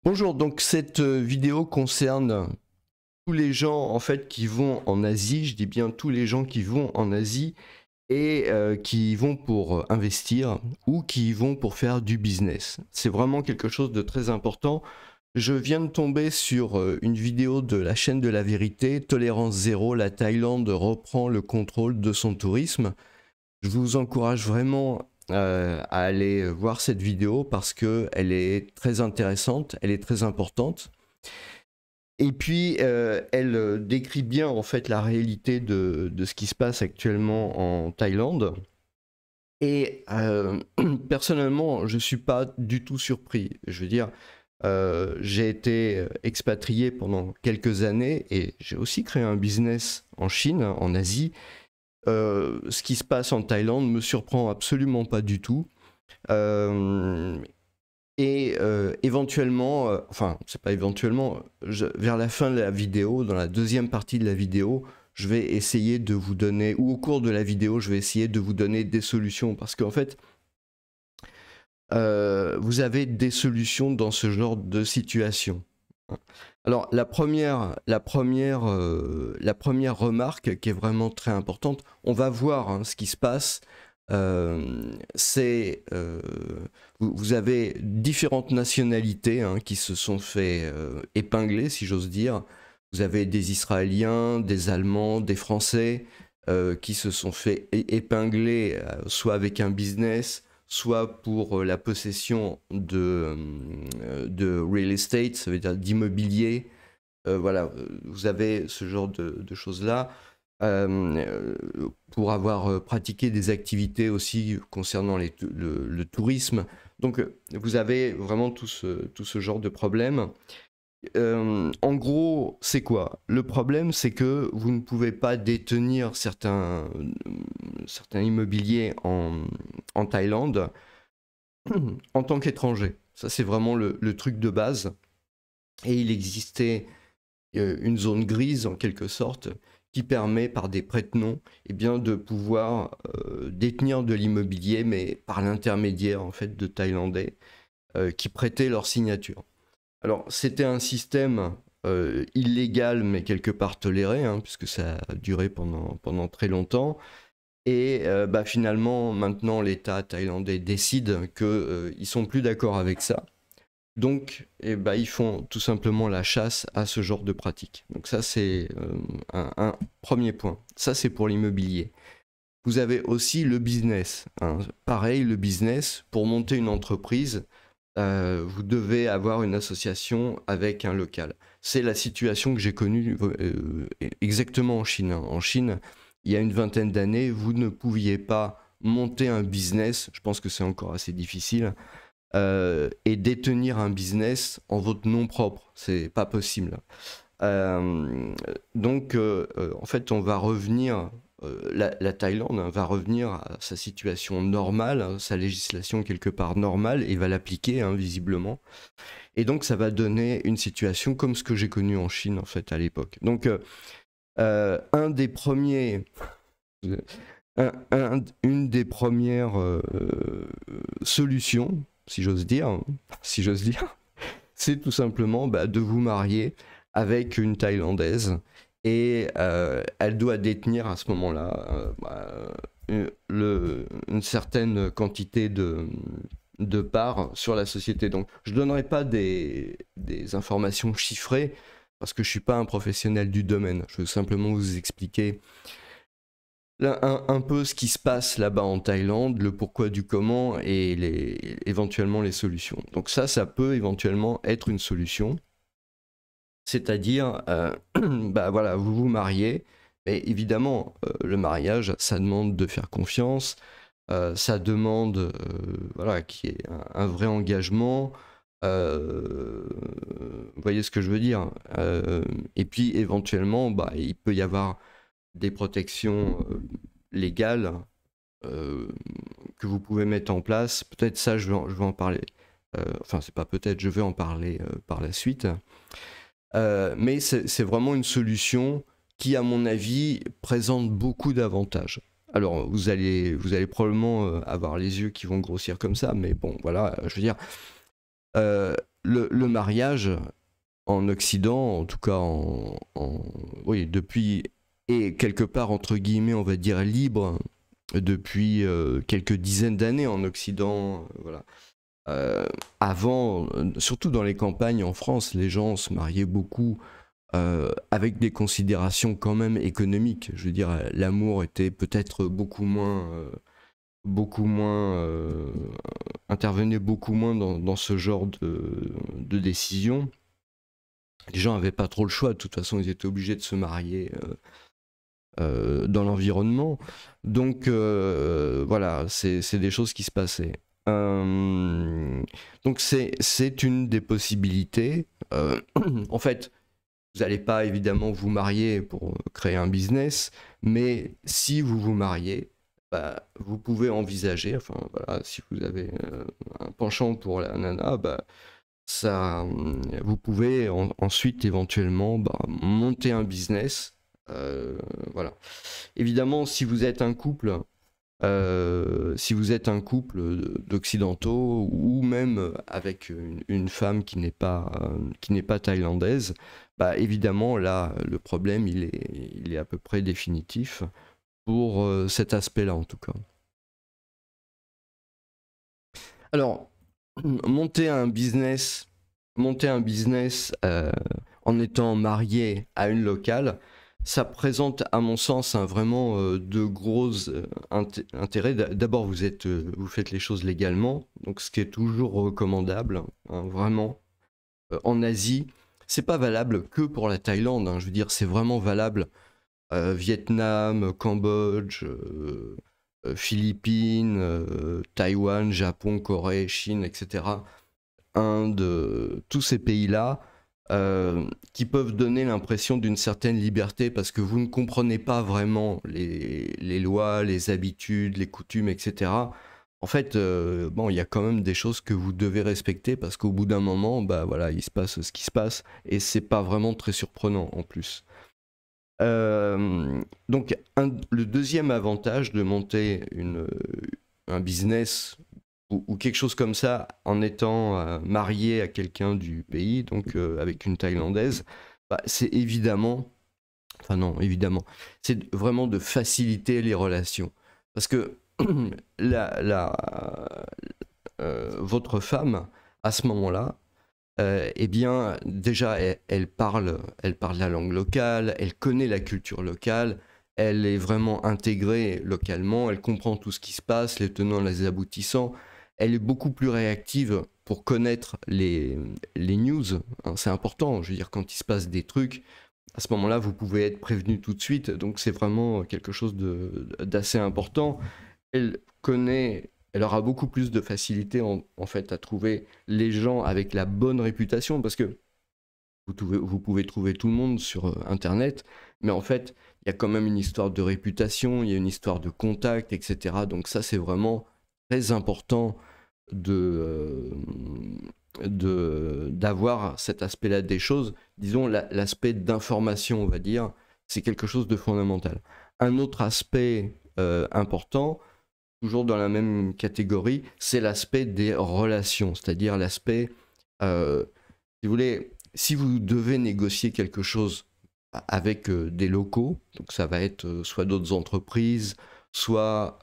Bonjour, donc cette vidéo concerne tous les gens en fait qui vont en Asie, je dis bien tous les gens qui vont en Asie et qui y vont pour investir ou qui y vont pour faire du business. C'est vraiment quelque chose de très important. Je viens de tomber sur une vidéo de la chaîne de la vérité, Tolérance Zéro, la Thaïlande reprend le contrôle de son tourisme. Je vous encourage vraiment à aller voir cette vidéo parce qu'elle est très intéressante, elle est très importante. Et puis, elle décrit bien en fait la réalité de ce qui se passe actuellement en Thaïlande. Et personnellement, je ne suis pas du tout surpris. Je veux dire, j'ai été expatrié pendant quelques années et j'ai aussi créé un business en Chine, en Asie. Ce qui se passe en Thaïlande me surprend absolument pas du tout. Éventuellement, enfin, c'est pas éventuellement, vers la fin de la vidéo, dans la deuxième partie de la vidéo, je vais essayer de vous donner, ou au cours de la vidéo, je vais essayer de vous donner des solutions. Parce qu'en fait, vous avez des solutions dans ce genre de situation. Alors, la première remarque qui est vraiment très importante, on va voir ce qui se passe. Vous avez différentes nationalités qui se sont fait épingler, si j'ose dire. Vous avez des Israéliens, des Allemands, des Français qui se sont fait épingler, soit avec un business, soit pour la possession de real estate, ça veut dire d'immobilier. Voilà, vous avez ce genre de choses-là. Pour avoir pratiqué des activités aussi concernant le tourisme. Donc vous avez vraiment tout ce genre de problème. En gros, c'est quoi? Le problème, c'est que vous ne pouvez pas détenir certains immobiliers en Thaïlande en tant qu'étranger. Ça, c'est vraiment le truc de base. Et il existait une zone grise, en quelque sorte, qui permet, par des prête-noms, eh bien, de pouvoir détenir de l'immobilier, mais par l'intermédiaire, en fait, de Thaïlandais qui prêtaient leur signature. Alors, c'était un système illégal, mais quelque part toléré, puisque ça a duré pendant très longtemps. Et finalement, maintenant, l'État thaïlandais décide qu'ils ne sont plus d'accord avec ça. Donc, ils font tout simplement la chasse à ce genre de pratique. Donc ça, c'est un premier point. Ça, c'est pour l'immobilier. Vous avez aussi le business. Pareil, le business, pour monter une entreprise, vous devez avoir une association avec un local. C'est la situation que j'ai connue exactement en Chine. En Chine, il y a une vingtaine d'années, vous ne pouviez pas monter un business, je pense que c'est encore assez difficile, et détenir un business en votre nom propre. C'est pas possible. Donc, en fait, on va revenir... la Thaïlande va revenir à sa situation normale, sa législation quelque part normale, et va l'appliquer visiblement. Et donc ça va donner une situation comme ce que j'ai connu en Chine en fait à l'époque. Donc une des premières solutions, si j'ose dire, c'est tout simplement de vous marier avec une Thaïlandaise. Et elle doit détenir à ce moment-là une certaine quantité de parts sur la société. Donc je ne donnerai pas des informations chiffrées parce que je ne suis pas un professionnel du domaine. Je veux simplement vous expliquer un peu ce qui se passe là-bas en Thaïlande, le pourquoi du comment et éventuellement les solutions. Donc ça peut éventuellement être une solution. C'est-à-dire, voilà, vous vous mariez, et évidemment, le mariage, ça demande de faire confiance, ça demande voilà, qu'il y ait un vrai engagement, vous voyez ce que je veux dire. Et puis, éventuellement, il peut y avoir des protections légales que vous pouvez mettre en place. Peut-être ça, je vais en parler. Enfin, c'est pas peut-être, je vais en parler par la suite. Mais c'est vraiment une solution qui, à mon avis, présente beaucoup d'avantages. Alors, vous allez probablement avoir les yeux qui vont grossir comme ça, mais bon, voilà, je veux dire, le mariage en Occident, en tout cas oui, depuis, et quelque part, entre guillemets, on va dire libre, depuis quelques dizaines d'années en Occident, voilà. Avant, surtout dans les campagnes en France, les gens se mariaient beaucoup avec des considérations quand même économiques. Je veux dire, l'amour était peut-être beaucoup moins intervenait beaucoup moins dans ce genre de décision. Les gens n'avaient pas trop le choix, de toute façon ils étaient obligés de se marier dans l'environnement. Donc voilà, c'est des choses qui se passaient. Donc c'est une des possibilités. En fait, vous n'allez pas évidemment vous marier pour créer un business, mais si vous vous mariez, bah, vous pouvez envisager, enfin voilà, si vous avez un penchant pour la nana, bah, ça, vous pouvez ensuite éventuellement monter un business. Voilà. Évidemment, si vous êtes un couple d'occidentaux ou même avec une femme qui n'est pas thaïlandaise, bah évidemment là le problème il est à peu près définitif pour cet aspect-là en tout cas. Alors monter un business en étant marié à une locale, ça présente à mon sens vraiment de gros intérêts. D'abord, vous faites les choses légalement, donc ce qui est toujours recommandable, hein, vraiment. En Asie, c'est pas valable que pour la Thaïlande, hein, je veux dire, c'est vraiment valable Vietnam, Cambodge, Philippines, Taïwan, Japon, Corée, Chine, etc. Inde, tous ces pays-là, qui peuvent donner l'impression d'une certaine liberté parce que vous ne comprenez pas vraiment les lois, les habitudes, les coutumes, etc. En fait, bon, il y a quand même des choses que vous devez respecter parce qu'au bout d'un moment, bah voilà, il se passe ce qui se passe et c'est pas vraiment très surprenant en plus. Donc, le deuxième avantage de monter un business ou quelque chose comme ça en étant marié à quelqu'un du pays, donc avec une Thaïlandaise, bah, c'est évidemment, enfin non, évidemment, c'est vraiment de faciliter les relations. Parce que votre femme, à ce moment-là, eh bien, déjà, elle parle la langue locale, elle connaît la culture locale, elle est vraiment intégrée localement, elle comprend tout ce qui se passe, les tenants, les aboutissants. Elle est beaucoup plus réactive pour connaître les news. Hein, c'est important, je veux dire, quand il se passe des trucs, à ce moment-là, vous pouvez être prévenu tout de suite. Donc, c'est vraiment quelque chose d'assez important. Elle aura beaucoup plus de facilité en fait à trouver les gens avec la bonne réputation parce que vous pouvez trouver tout le monde sur Internet, mais en fait, il y a quand même une histoire de réputation, il y a une histoire de contact, etc. Donc ça, c'est vraiment très important d'avoir cet aspect-là des choses. Disons, l'aspect d'information, on va dire, c'est quelque chose de fondamental. Un autre aspect important, toujours dans la même catégorie, c'est l'aspect des relations, c'est-à-dire l'aspect, si vous voulez, si vous devez négocier quelque chose avec des locaux, donc ça va être soit d'autres entreprises, soit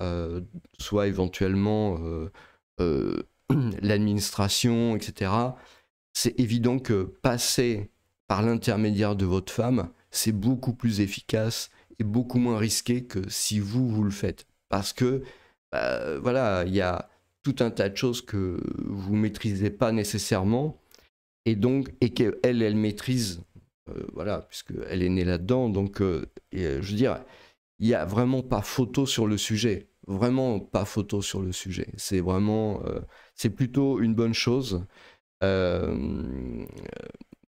éventuellement l'administration, etc. C'est évident que passer par l'intermédiaire de votre femme, c'est beaucoup plus efficace et beaucoup moins risqué que si vous le faites. Parce que voilà, il y a tout un tas de choses que vous maîtrisez pas nécessairement et qu'elle maîtrise, voilà, puisqu'elle est née là-dedans. Donc, je veux dire, il y a vraiment pas photo sur le sujet, vraiment pas photo sur le sujet. C'est vraiment, c'est plutôt une bonne chose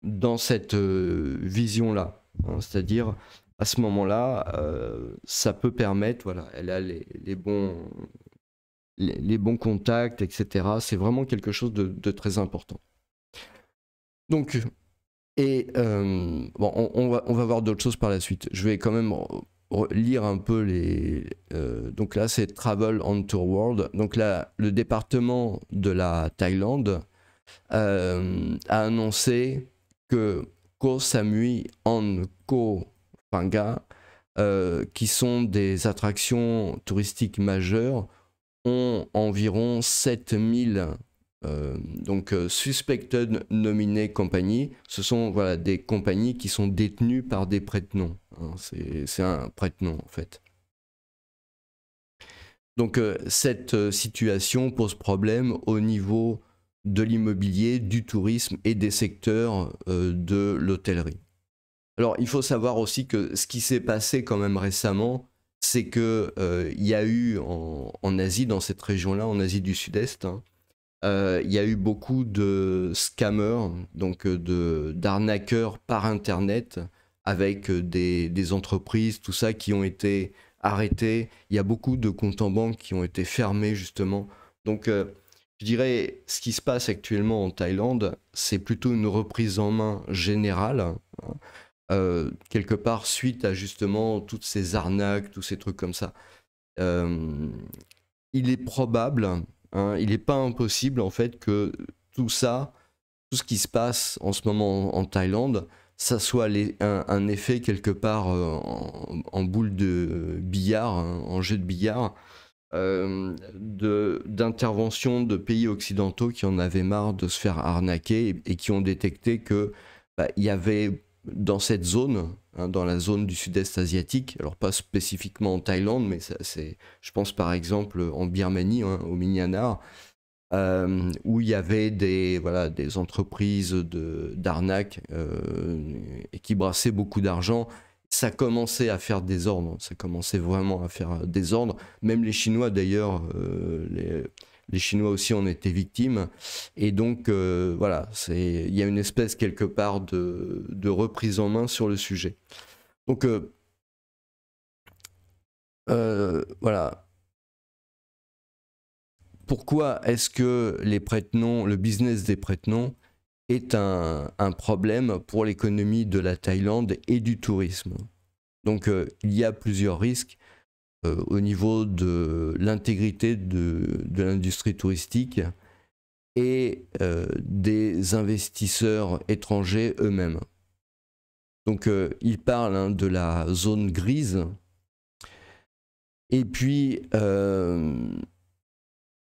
dans cette vision-là, hein, c'est-à-dire à ce moment-là, ça peut permettre, voilà, elle a les bons contacts, etc. C'est vraiment quelque chose de très important. Donc, et bon, on va voir d'autres choses par la suite. Je vais quand même lire un peu donc là, c'est Travel on Tour World. Donc là, le département de la Thaïlande a annoncé que Koh Samui en Koh Phangan, qui sont des attractions touristiques majeures, ont environ 7000 donc suspected nominee compagnies. Ce sont voilà, des compagnies qui sont détenues par des prête-noms. Hein, c'est un prête-nom en fait. Donc cette situation pose problème au niveau de l'immobilier, du tourisme et des secteurs de l'hôtellerie. Alors il faut savoir aussi que ce qui s'est passé quand même récemment, c'est que il y a eu en Asie, dans cette région-là, en Asie du Sud-Est, hein, il y a eu beaucoup de scammers, donc d'arnaqueurs par Internet, avec des entreprises, tout ça, qui ont été arrêtés. Il y a beaucoup de comptes en banque qui ont été fermés, justement. Donc, je dirais, ce qui se passe actuellement en Thaïlande, c'est plutôt une reprise en main générale, hein, quelque part suite à justement toutes ces arnaques, tous ces trucs comme ça. Euh, il est probable, hein, il n'est pas impossible en fait que tout ça, tout ce qui se passe en ce moment en Thaïlande, ça soit un effet quelque part en boule de billard, hein, en jeu de billard, d'intervention de pays occidentaux qui en avaient marre de se faire arnaquer et qui ont détecté que il y avait dans cette zone, hein, dans la zone du sud-est asiatique, alors pas spécifiquement en Thaïlande, mais je pense par exemple en Birmanie, hein, au Myanmar, où il y avait voilà, des entreprises d'arnaque et qui brassaient beaucoup d'argent. Ça commençait à faire désordre, ça commençait vraiment à faire désordre. Même les Chinois d'ailleurs, les Chinois aussi en étaient victimes. Et donc voilà, il y a une espèce quelque part de reprise en main sur le sujet. Donc voilà. Pourquoi est-ce que les prête-noms, le business des prête-noms est un problème pour l'économie de la Thaïlande et du tourisme? Donc il y a plusieurs risques au niveau de l'intégrité de l'industrie touristique et des investisseurs étrangers eux-mêmes. Donc il parle, hein, de la zone grise. Et puis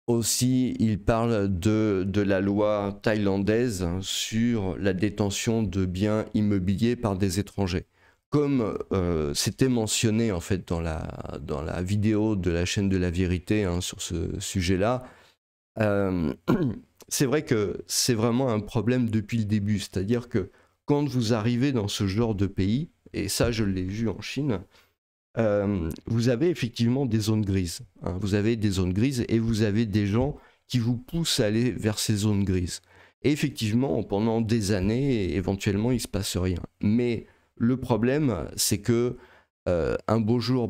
aussi, il parle de la loi thaïlandaise sur la détention de biens immobiliers par des étrangers. Comme c'était mentionné en fait dans la vidéo de la chaîne de la vérité, hein, sur ce sujet-là, c'est vrai que c'est vraiment un problème depuis le début. C'est-à-dire que quand vous arrivez dans ce genre de pays, et ça je l'ai vu en Chine, vous avez effectivement des zones grises, hein. Vous avez des zones grises et vous avez des gens qui vous poussent à aller vers ces zones grises. Et effectivement, pendant des années, éventuellement, il ne se passe rien. Mais le problème, c'est que un beau jour,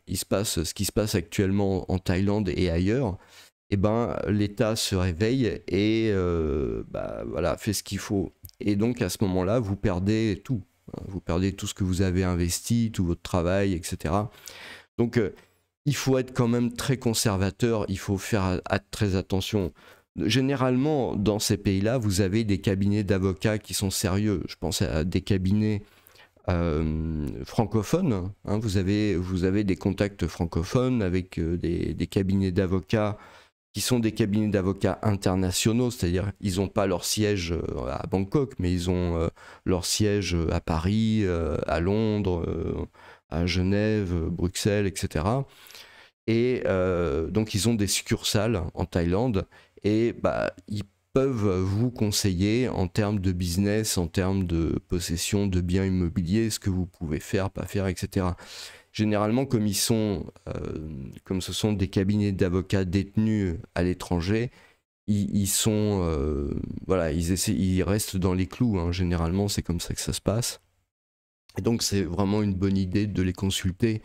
il se passe ce qui se passe actuellement en Thaïlande et ailleurs. Et l'État se réveille et voilà, fait ce qu'il faut. Et donc à ce moment-là, vous perdez tout. Vous perdez tout ce que vous avez investi, tout votre travail, etc. Donc, il faut être quand même très conservateur, il faut faire très attention. Généralement, dans ces pays-là, vous avez des cabinets d'avocats qui sont sérieux. Je pense à des cabinets francophones, hein. Vous avez des contacts francophones avec des cabinets d'avocats qui sont des cabinets d'avocats internationaux, c'est-à-dire ils n'ont pas leur siège à Bangkok, mais ils ont leur siège à Paris, à Londres, à Genève, Bruxelles, etc. Et donc ils ont des succursales en Thaïlande et ils peuvent vous conseiller en termes de business, en termes de possession de biens immobiliers, ce que vous pouvez faire, pas faire, etc. Généralement, comme ce sont des cabinets d'avocats détenus à l'étranger, voilà, ils restent dans les clous, hein. Généralement, c'est comme ça que ça se passe. Et donc, c'est vraiment une bonne idée de les consulter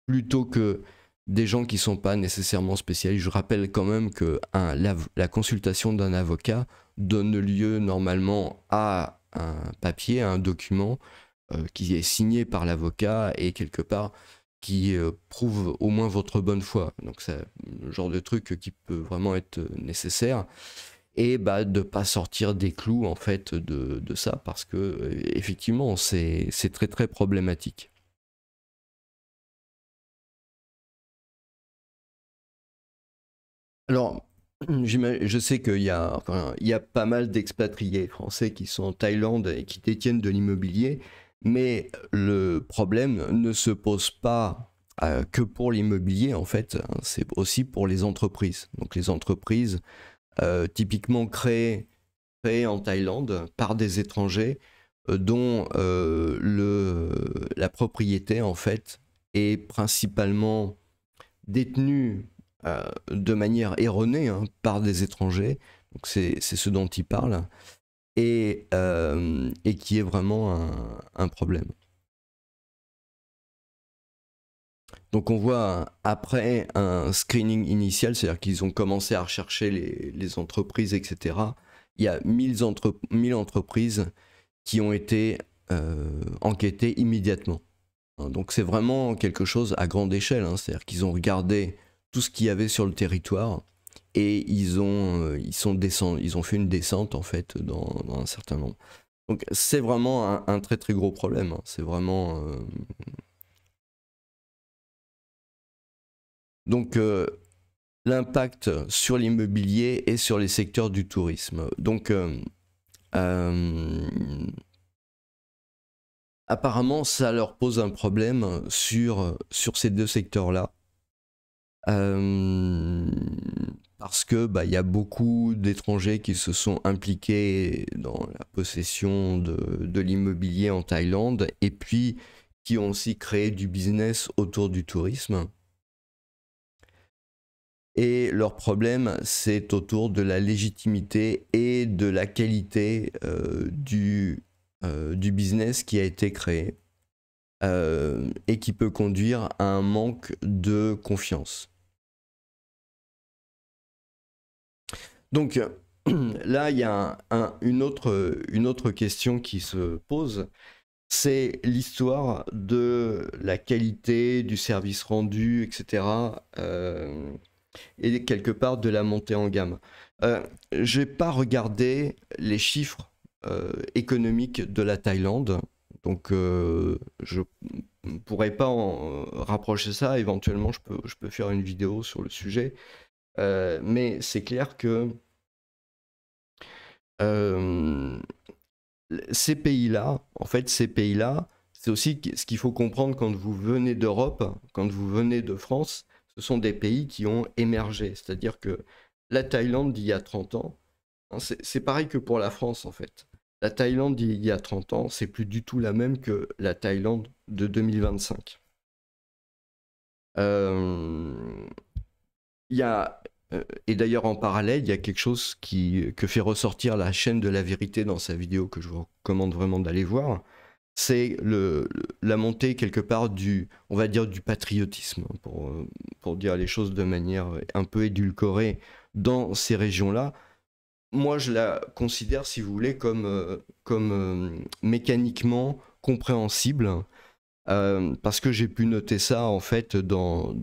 plutôt que des gens qui ne sont pas nécessairement spécialistes. Je rappelle quand même que la consultation d'un avocat donne lieu normalement à un papier, à un document qui est signé par l'avocat et quelque part qui prouve au moins votre bonne foi. Donc c'est le genre de truc qui peut vraiment être nécessaire. et bah, de ne pas sortir des clous en fait de ça, parce que effectivement c'est très très problématique. Alors, je sais il y a pas mal d'expatriés français qui sont en Thaïlande et qui détiennent de l'immobilier, mais le problème ne se pose pas que pour l'immobilier, en fait, hein, c'est aussi pour les entreprises. Donc les entreprises typiquement créées en Thaïlande par des étrangers dont la propriété, en fait, est principalement détenue de manière erronée hein, par des étrangers, donc c'est ce dont il parle, et qui est vraiment un problème. Donc on voit après un screening initial, c'est-à-dire qu'ils ont commencé à rechercher les entreprises, etc. Il y a 1000 entreprises qui ont été enquêtées immédiatement. Donc c'est vraiment quelque chose à grande échelle, hein. C'est-à-dire qu'ils ont regardé tout ce qu'il y avait sur le territoire et ils ont fait une descente en fait dans un certain nombre. Donc c'est vraiment un très très gros problème, hein. C'est vraiment donc l'impact sur l'immobilier et sur les secteurs du tourisme. Donc apparemment ça leur pose un problème sur ces deux secteurs-là. Parce que bah, y a beaucoup d'étrangers qui se sont impliqués dans la possession de l'immobilier en Thaïlande et puis qui ont aussi créé du business autour du tourisme. Et leur problème, c'est autour de la légitimité et de la qualité du business qui a été créé et qui peut conduire à un manque de confiance. Donc là, il y a une autre question qui se pose, c'est l'histoire de la qualité du service rendu, etc. Et quelque part de la montée en gamme. Je n'ai pas regardé les chiffres économiques de la Thaïlande, donc je ne pourrais pas en rapprocher ça. Éventuellement, je peux faire une vidéo sur le sujet. Mais c'est clair que ces pays-là, en fait, c'est aussi ce qu'il faut comprendre quand vous venez d'Europe, quand vous venez de France, ce sont des pays qui ont émergé. C'est-à-dire que la Thaïlande d'il y a 30 ans, hein, c'est pareil que pour la France, en fait. La Thaïlande d'il y a 30 ans, c'est plus du tout la même que la Thaïlande de 2025. Il y a, et d'ailleurs en parallèle, il y a quelque chose que fait ressortir la chaîne de la vérité dans sa vidéo que je vous recommande vraiment d'aller voir. C'est la montée quelque part on va dire du patriotisme, pour dire les choses de manière un peu édulcorée dans ces régions-là. Moi, je la considère, si vous voulez, comme mécaniquement compréhensible. Parce que j'ai pu noter ça en fait dans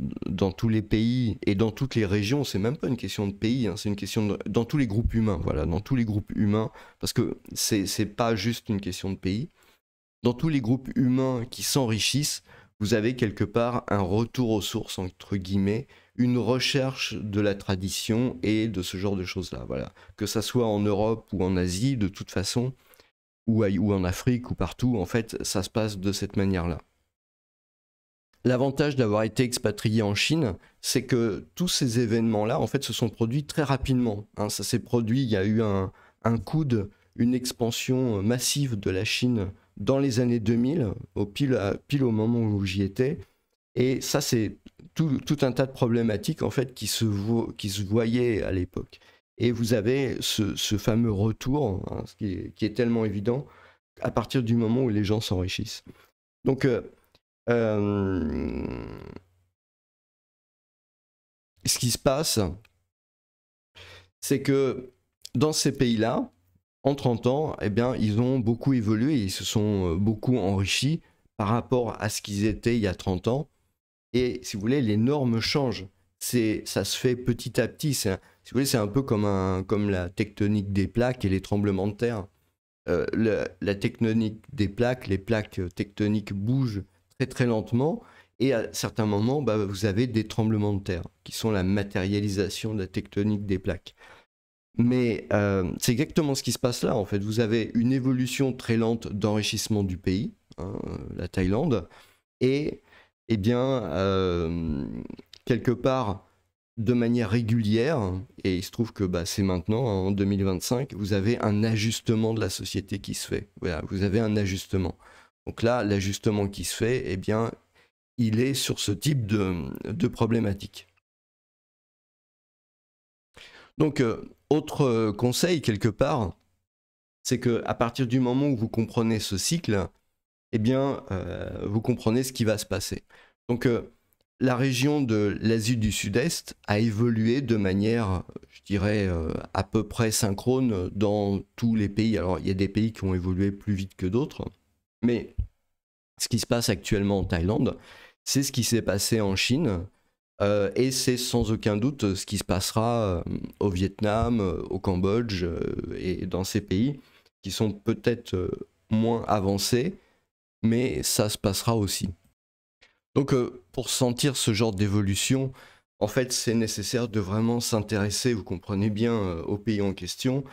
tous les pays et dans toutes les régions. C'est même pas une question de pays, hein, c'est une question dans tous les groupes humains. Voilà, dans tous les groupes humains, parce que c'est pas juste une question de pays. Dans tous les groupes humains qui s'enrichissent, vous avez quelque part un retour aux sources entre guillemets, une recherche de la tradition et de ce genre de choses-là. Voilà, que ça soit en Europe ou en Asie, de toute façon, ou en Afrique ou partout, en fait, ça se passe de cette manière-là. L'avantage d'avoir été expatrié en Chine, c'est que tous ces événements-là, en fait, se sont produits très rapidement, hein. Ça s'est produit, il y a eu un coude, une expansion massive de la Chine dans les années 2000, pile au moment où j'y étais. Et ça, c'est tout un tas de problématiques, en fait, qui se voyaient à l'époque. Et vous avez ce fameux retour, hein, qui est tellement évident, à partir du moment où les gens s'enrichissent. Donc, ce qui se passe, c'est que dans ces pays-là, en 30 ans, eh bien, ils ont beaucoup évolué, ils se sont beaucoup enrichis par rapport à ce qu'ils étaient il y a 30 ans. Et si vous voulez, les normes changent. Ça se fait petit à petit. si vous voulez, c'est un peu comme la tectonique des plaques et les tremblements de terre. La tectonique des plaques, les plaques tectoniques bougent très très lentement, et à certains moments, bah, vous avez des tremblements de terre, qui sont la matérialisation de la tectonique des plaques. Mais c'est exactement ce qui se passe là, en fait. Vous avez une évolution très lente d'enrichissement du pays, hein, la Thaïlande, et eh bien, quelque part, de manière régulière, et il se trouve que bah, c'est maintenant, hein, en 2025, vous avez un ajustement de la société qui se fait. Voilà, vous avez un ajustement. Donc là, l'ajustement qui se fait, eh bien, il est sur ce type de problématique. Donc, autre conseil, quelque part, c'est qu'à partir du moment où vous comprenez ce cycle, eh bien, vous comprenez ce qui va se passer. Donc, la région de l'Asie du Sud-Est a évolué de manière, je dirais, à peu près synchrone dans tous les pays. Alors, il y a des pays qui ont évolué plus vite que d'autres, mais ce qui se passe actuellement en Thaïlande, c'est ce qui s'est passé en Chine, et c'est sans aucun doute ce qui se passera au Vietnam, au Cambodge, et dans ces pays qui sont peut-être moins avancés, mais ça se passera aussi. Donc pour sentir ce genre d'évolution, en fait c'est nécessaire de vraiment s'intéresser, vous comprenez bien, au pays en question.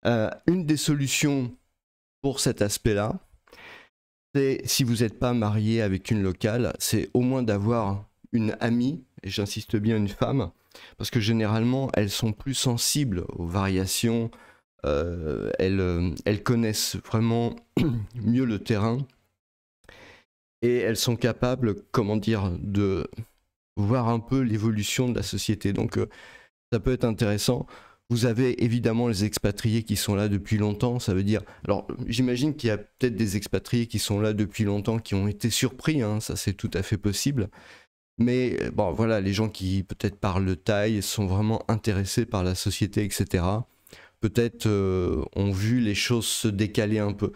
Une des solutions pour cet aspect-là, c'est, si vous n'êtes pas marié avec une locale, c'est au moins d'avoir une amie, et j'insiste bien une femme, parce que généralement elles sont plus sensibles aux variations, elles connaissent vraiment mieux le terrain, et elles sont capables, comment dire, de voir un peu l'évolution de la société. Donc ça peut être intéressant. Vous avez évidemment les expatriés qui sont là depuis longtemps, ça veut dire... Alors j'imagine qu'il y a peut-être des expatriés qui sont là depuis longtemps, qui ont été surpris, hein, ça c'est tout à fait possible. Mais bon voilà, les gens qui peut-être parlent le thaï, sont vraiment intéressés par la société, etc. Peut-être ont vu les choses se décaler un peu.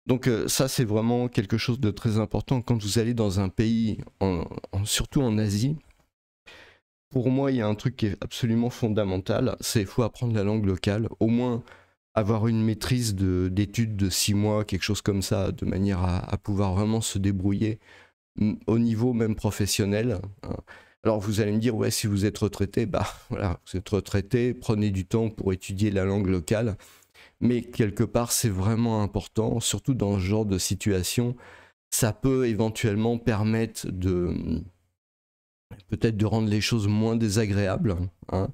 Donc ça c'est vraiment quelque chose de très important quand vous allez dans un pays, surtout en Asie. Pour moi, il y a un truc qui est absolument fondamental, c'est qu'il faut apprendre la langue locale, au moins avoir une maîtrise d'études de 6 mois, quelque chose comme ça, de manière à pouvoir vraiment se débrouiller au niveau même professionnel, hein. Alors vous allez me dire, ouais, si vous êtes retraité, bah voilà, vous êtes retraité, prenez du temps pour étudier la langue locale, mais quelque part c'est vraiment important, surtout dans ce genre de situation, ça peut éventuellement permettre peut-être de rendre les choses moins désagréables, hein,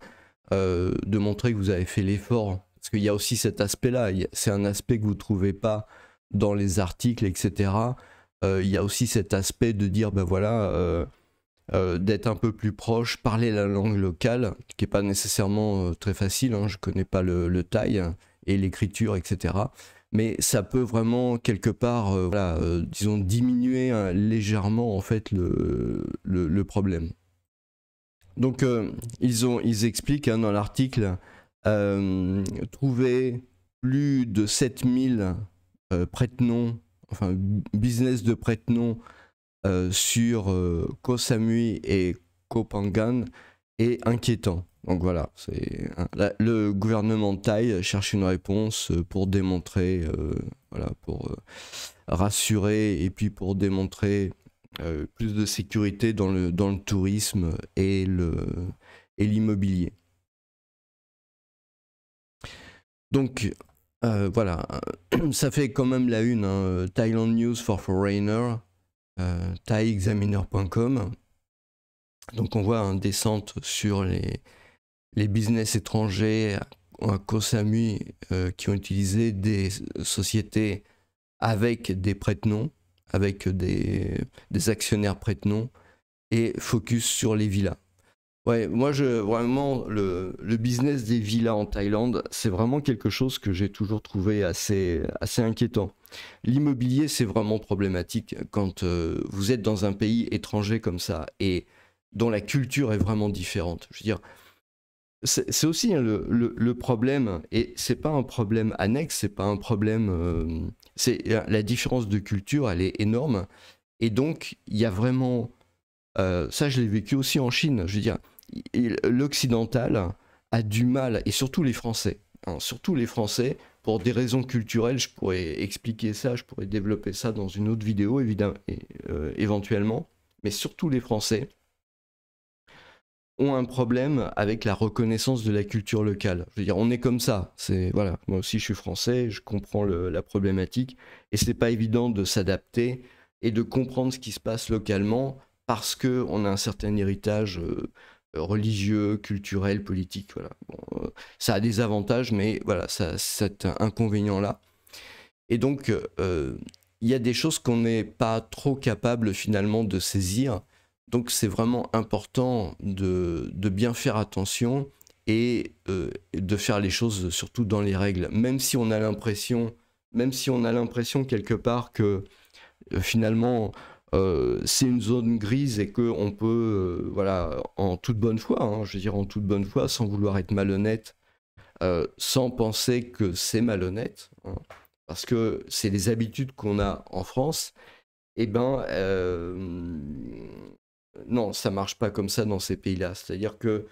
de montrer que vous avez fait l'effort, parce qu'il y a aussi cet aspect-là, c'est un aspect que vous ne trouvez pas dans les articles, etc. Il y a aussi cet aspect de dire, ben voilà, d'être un peu plus proche, parler la langue locale, qui n'est pas nécessairement très facile, hein, je ne connais pas le thaï et l'écriture, etc. Mais ça peut vraiment, quelque part, voilà, disons, diminuer légèrement en fait, le problème. Donc, ils expliquent, hein, dans l'article, trouver plus de 7000 prête-noms, enfin, business de prête-noms sur Koh Samui et Koh Phangan est inquiétant. Donc voilà, le gouvernement thaï cherche une réponse pour démontrer, voilà, pour rassurer et puis pour démontrer plus de sécurité dans le tourisme et l'immobilier. Donc voilà, ça fait quand même la une, hein, Thailand News for Foreigner, thaiexaminer.com. Donc on voit une descente sur les business étrangers à Koh Samui qui ont utilisé des sociétés avec des prête-noms, avec des actionnaires prête-noms, et focus sur les villas. Ouais, moi vraiment le business des villas en Thaïlande, c'est vraiment quelque chose que j'ai toujours trouvé assez inquiétant. L'immobilier, c'est vraiment problématique quand vous êtes dans un pays étranger comme ça et dont la culture est vraiment différente. Je veux dire, c'est aussi, hein, le problème, et c'est pas un problème annexe, c'est pas un problème, la différence de culture, elle est énorme, et donc il y a vraiment, ça je l'ai vécu aussi en Chine, je veux dire, l'occidental a du mal, et surtout les Français, hein, surtout les Français, pour des raisons culturelles, je pourrais expliquer ça, je pourrais développer ça dans une autre vidéo, évidemment, éventuellement, mais surtout les Français ont un problème avec la reconnaissance de la culture locale. Je veux dire, on est comme ça. C'est voilà, moi aussi je suis français, je comprends la problématique, et c'est pas évident de s'adapter et de comprendre ce qui se passe localement parce que on a un certain héritage religieux, culturel, politique. Voilà. Bon, ça a des avantages, mais voilà, ça, cet inconvénient-là. Et donc, il y a des choses qu'on n'est pas trop capable finalement de saisir. Donc c'est vraiment important de bien faire attention et de faire les choses surtout dans les règles. Même si on a l'impression quelque part que finalement c'est une zone grise et qu'on peut, voilà, en toute bonne foi, hein, je veux dire en toute bonne foi, sans vouloir être malhonnête, sans penser que c'est malhonnête, hein, parce que c'est les habitudes qu'on a en France, eh ben, non, ça marche pas comme ça dans ces pays-là. C'est-à-dire que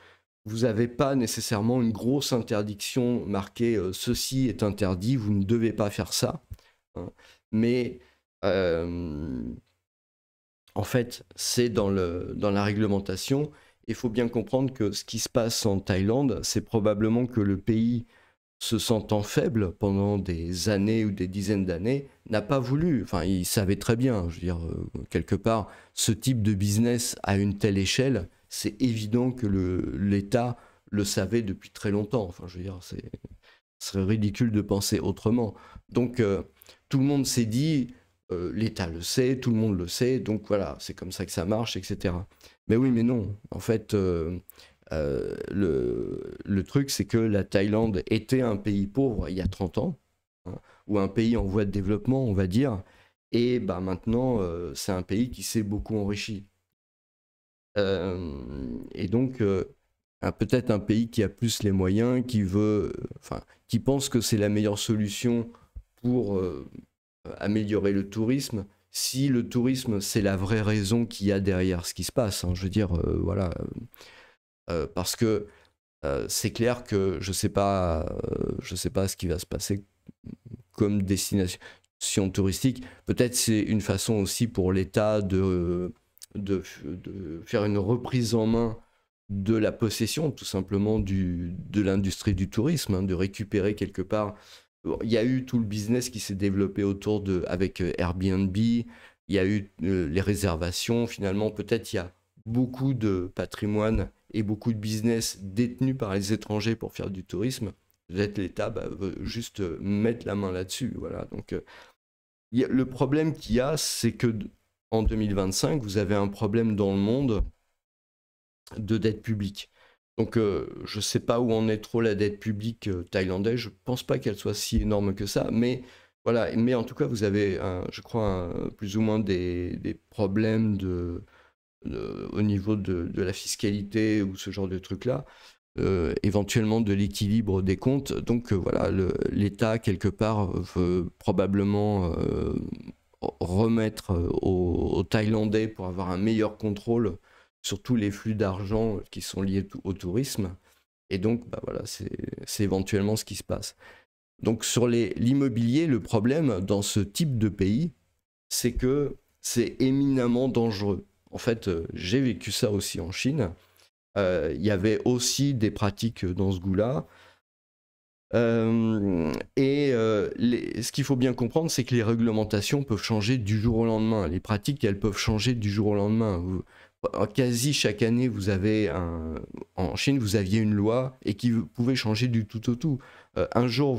vous n'avez pas nécessairement une grosse interdiction marquée ceci est interdit, vous ne devez pas faire ça, hein. Mais en fait, c'est dans la réglementation. Il faut bien comprendre que ce qui se passe en Thaïlande, c'est probablement que le pays, se sentant faible pendant des années ou des dizaines d'années, n'a pas voulu, enfin il savait très bien, je veux dire, quelque part, ce type de business à une telle échelle, c'est évident que l'État le savait depuis très longtemps, enfin je veux dire, ce serait ridicule de penser autrement. Donc tout le monde s'est dit, l'État le sait, tout le monde le sait, donc voilà, c'est comme ça que ça marche, etc. Mais oui, mais non, en fait... le truc, c'est que la Thaïlande était un pays pauvre il y a 30 ans, hein, ou un pays en voie de développement, on va dire, et bah, maintenant, c'est un pays qui s'est beaucoup enrichi. Et donc, peut-être un pays qui a plus les moyens, qui veut, enfin, qui pense que c'est la meilleure solution pour améliorer le tourisme. Si le tourisme, c'est la vraie raison qu'il y a derrière ce qui se passe, hein, je veux dire, voilà. Parce que c'est clair que je sais pas ce qui va se passer comme destination touristique. Peut-être c'est une façon aussi pour l'État de faire une reprise en main de la possession, tout simplement, de l'industrie du tourisme, hein, de récupérer quelque part. Il y a eu tout le business qui s'est développé avec Airbnb, il y a eu les réservations, finalement, peut-être il y a beaucoup de patrimoine et beaucoup de business détenus par les étrangers pour faire du tourisme. Peut-être l'État veut juste mettre la main là-dessus. Voilà. Donc, le problème qu'il y a, c'est que en 2025, vous avez un problème dans le monde de dette publique. Donc, je ne sais pas où en est trop la dette publique thaïlandaise. Je ne pense pas qu'elle soit si énorme que ça. Mais voilà. Mais en tout cas, vous avez, je crois, plus ou moins des problèmes au niveau de la fiscalité ou ce genre de trucs-là, éventuellement de l'équilibre des comptes. Donc voilà, l'État, quelque part, veut probablement remettre aux Thaïlandais pour avoir un meilleur contrôle sur tous les flux d'argent qui sont liés au tourisme. Et donc, bah voilà, c'est éventuellement ce qui se passe. Donc sur l'immobilier, le problème dans ce type de pays, c'est que c'est éminemment dangereux. En fait, j'ai vécu ça aussi en Chine. Il y avait aussi des pratiques dans ce goût-là. Ce qu'il faut bien comprendre, c'est que les réglementations peuvent changer du jour au lendemain. Les pratiques, elles peuvent changer du jour au lendemain. Quasi chaque année, en Chine, vous aviez une loi et qui pouvait changer du tout au tout. Un jour,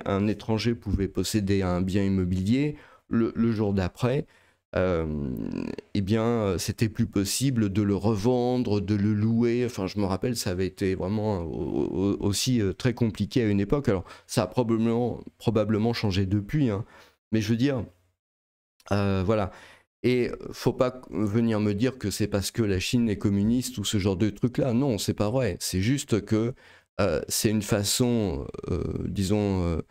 un étranger pouvait posséder un bien immobilier. Le jour d'après, eh bien, c'était plus possible de le revendre, de le louer. Enfin, je me rappelle, ça avait été vraiment aussi très compliqué à une époque. Alors, ça a probablement changé depuis, hein. Mais je veux dire, voilà. Et faut pas venir me dire que c'est parce que la Chine est communiste ou ce genre de truc-là. Non, c'est pas vrai. C'est juste que c'est une façon, disons,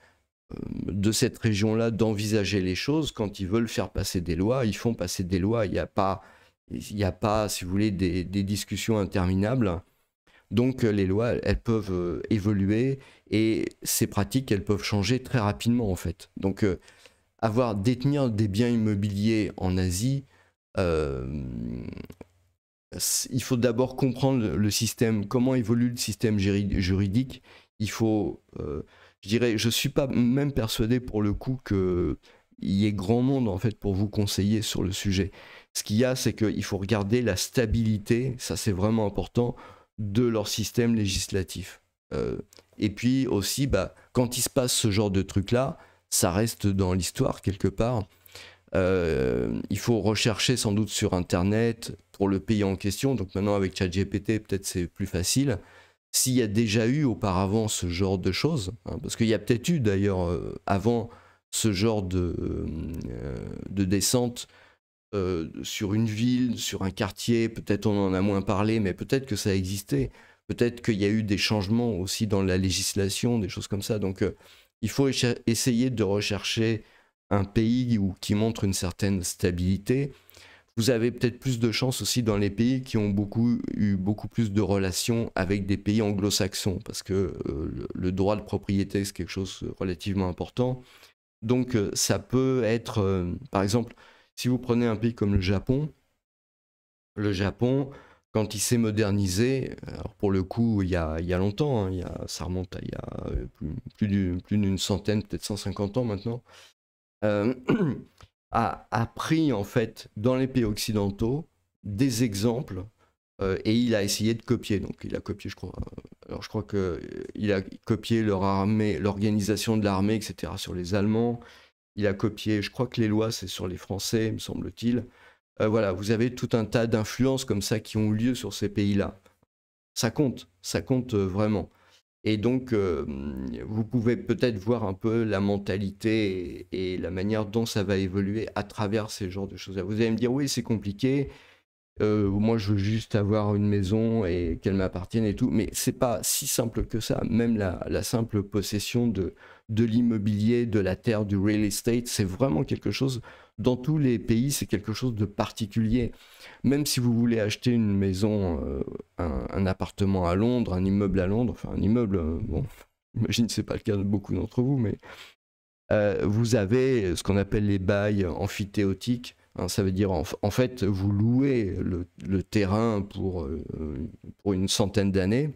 de cette région-là d'envisager les choses. Quand ils veulent faire passer des lois, ils font passer des lois. Il n'y a pas, si vous voulez, des discussions interminables. Donc les lois, elles peuvent évoluer et ces pratiques, elles peuvent changer très rapidement en fait. Donc détenir des biens immobiliers en Asie, il faut d'abord comprendre le système, comment évolue le système juridique. Il faut, je dirais, je suis pas même persuadé pour le coup qu'il y ait grand monde en fait pour vous conseiller sur le sujet. Ce qu'il y a, c'est qu'il faut regarder la stabilité, ça c'est vraiment important, de leur système législatif. Et puis aussi, quand il se passe ce genre de truc-là, ça reste dans l'histoire quelque part. Il faut rechercher sans doute sur Internet pour le pays en question. Donc maintenant avec ChatGPT, peut-être c'est plus facile. S'il y a déjà eu auparavant ce genre de choses, hein, parce qu'il y a peut-être eu d'ailleurs avant ce genre de descente sur une ville, sur un quartier, peut-être on en a moins parlé, mais peut-être que ça existait. Peut-être qu'il y a eu des changements aussi dans la législation, des choses comme ça. Donc il faut essayer de rechercher un pays qui montre une certaine stabilité. Vous avez peut-être plus de chance aussi dans les pays qui ont eu beaucoup plus de relations avec des pays anglo-saxons, parce que le droit de propriété, c'est quelque chose de relativement important. Donc ça peut être, par exemple, si vous prenez un pays comme le Japon, quand il s'est modernisé, alors pour le coup, il y a longtemps, hein, ça remonte à il y a plus d'une centaine, peut-être 150 ans maintenant, a pris en fait dans les pays occidentaux des exemples et il a essayé de copier. Donc il a copié, je crois. Alors je crois qu'il a copié leur armée, l'organisation de l'armée, etc. sur les Allemands. Il a copié, je crois que les lois, c'est sur les Français, me semble-t-il. Voilà, vous avez tout un tas d'influences comme ça qui ont lieu sur ces pays-là. Ça compte vraiment. Et donc, vous pouvez peut-être voir un peu la mentalité et la manière dont ça va évoluer à travers ces genres de choses. Vous allez me dire, oui, c'est compliqué. Moi, je veux juste avoir une maison et qu'elle m'appartienne et tout. Mais c'est pas si simple que ça. Même la simple possession de l'immobilier, de la terre, du real estate, c'est vraiment quelque chose. Dans tous les pays, c'est quelque chose de particulier. Même si vous voulez acheter une maison, un appartement à Londres, un immeuble à Londres, enfin un immeuble, bon, j'imagine que c'est pas le cas de beaucoup d'entre vous, mais vous avez ce qu'on appelle les bails amphithéotiques. Hein, ça veut dire en fait vous louez le terrain pour une centaine d'années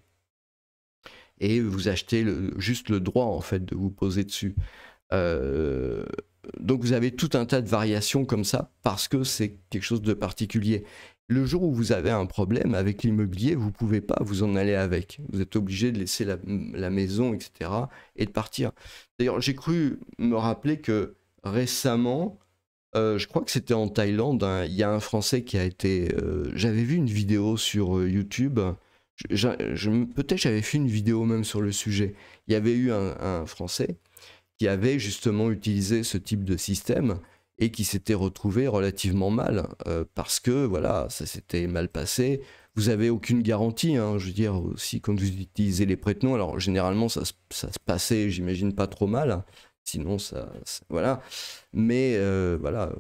et vous achetez juste le droit en fait de vous poser dessus. Donc vous avez tout un tas de variations comme ça parce que c'est quelque chose de particulier. Le jour où vous avez un problème avec l'immobilier, vous ne pouvez pas vous en aller avec. Vous êtes obligé de laisser la maison, etc. et de partir. D'ailleurs, j'ai cru me rappeler que récemment, je crois que c'était en Thaïlande, hein, il y a un Français qui a été... j'avais vu une vidéo sur YouTube. Peut-être j'avais fait une vidéo même sur le sujet. Il y avait eu un Français qui avait justement utilisé ce type de système et qui s'était retrouvé relativement mal parce que voilà, ça s'était mal passé. Vous n'avez aucune garantie, hein, je veux dire, aussi quand vous utilisez les prête-noms. Alors généralement, ça se passait, j'imagine, pas trop mal. Hein. Sinon, voilà. Mais voilà,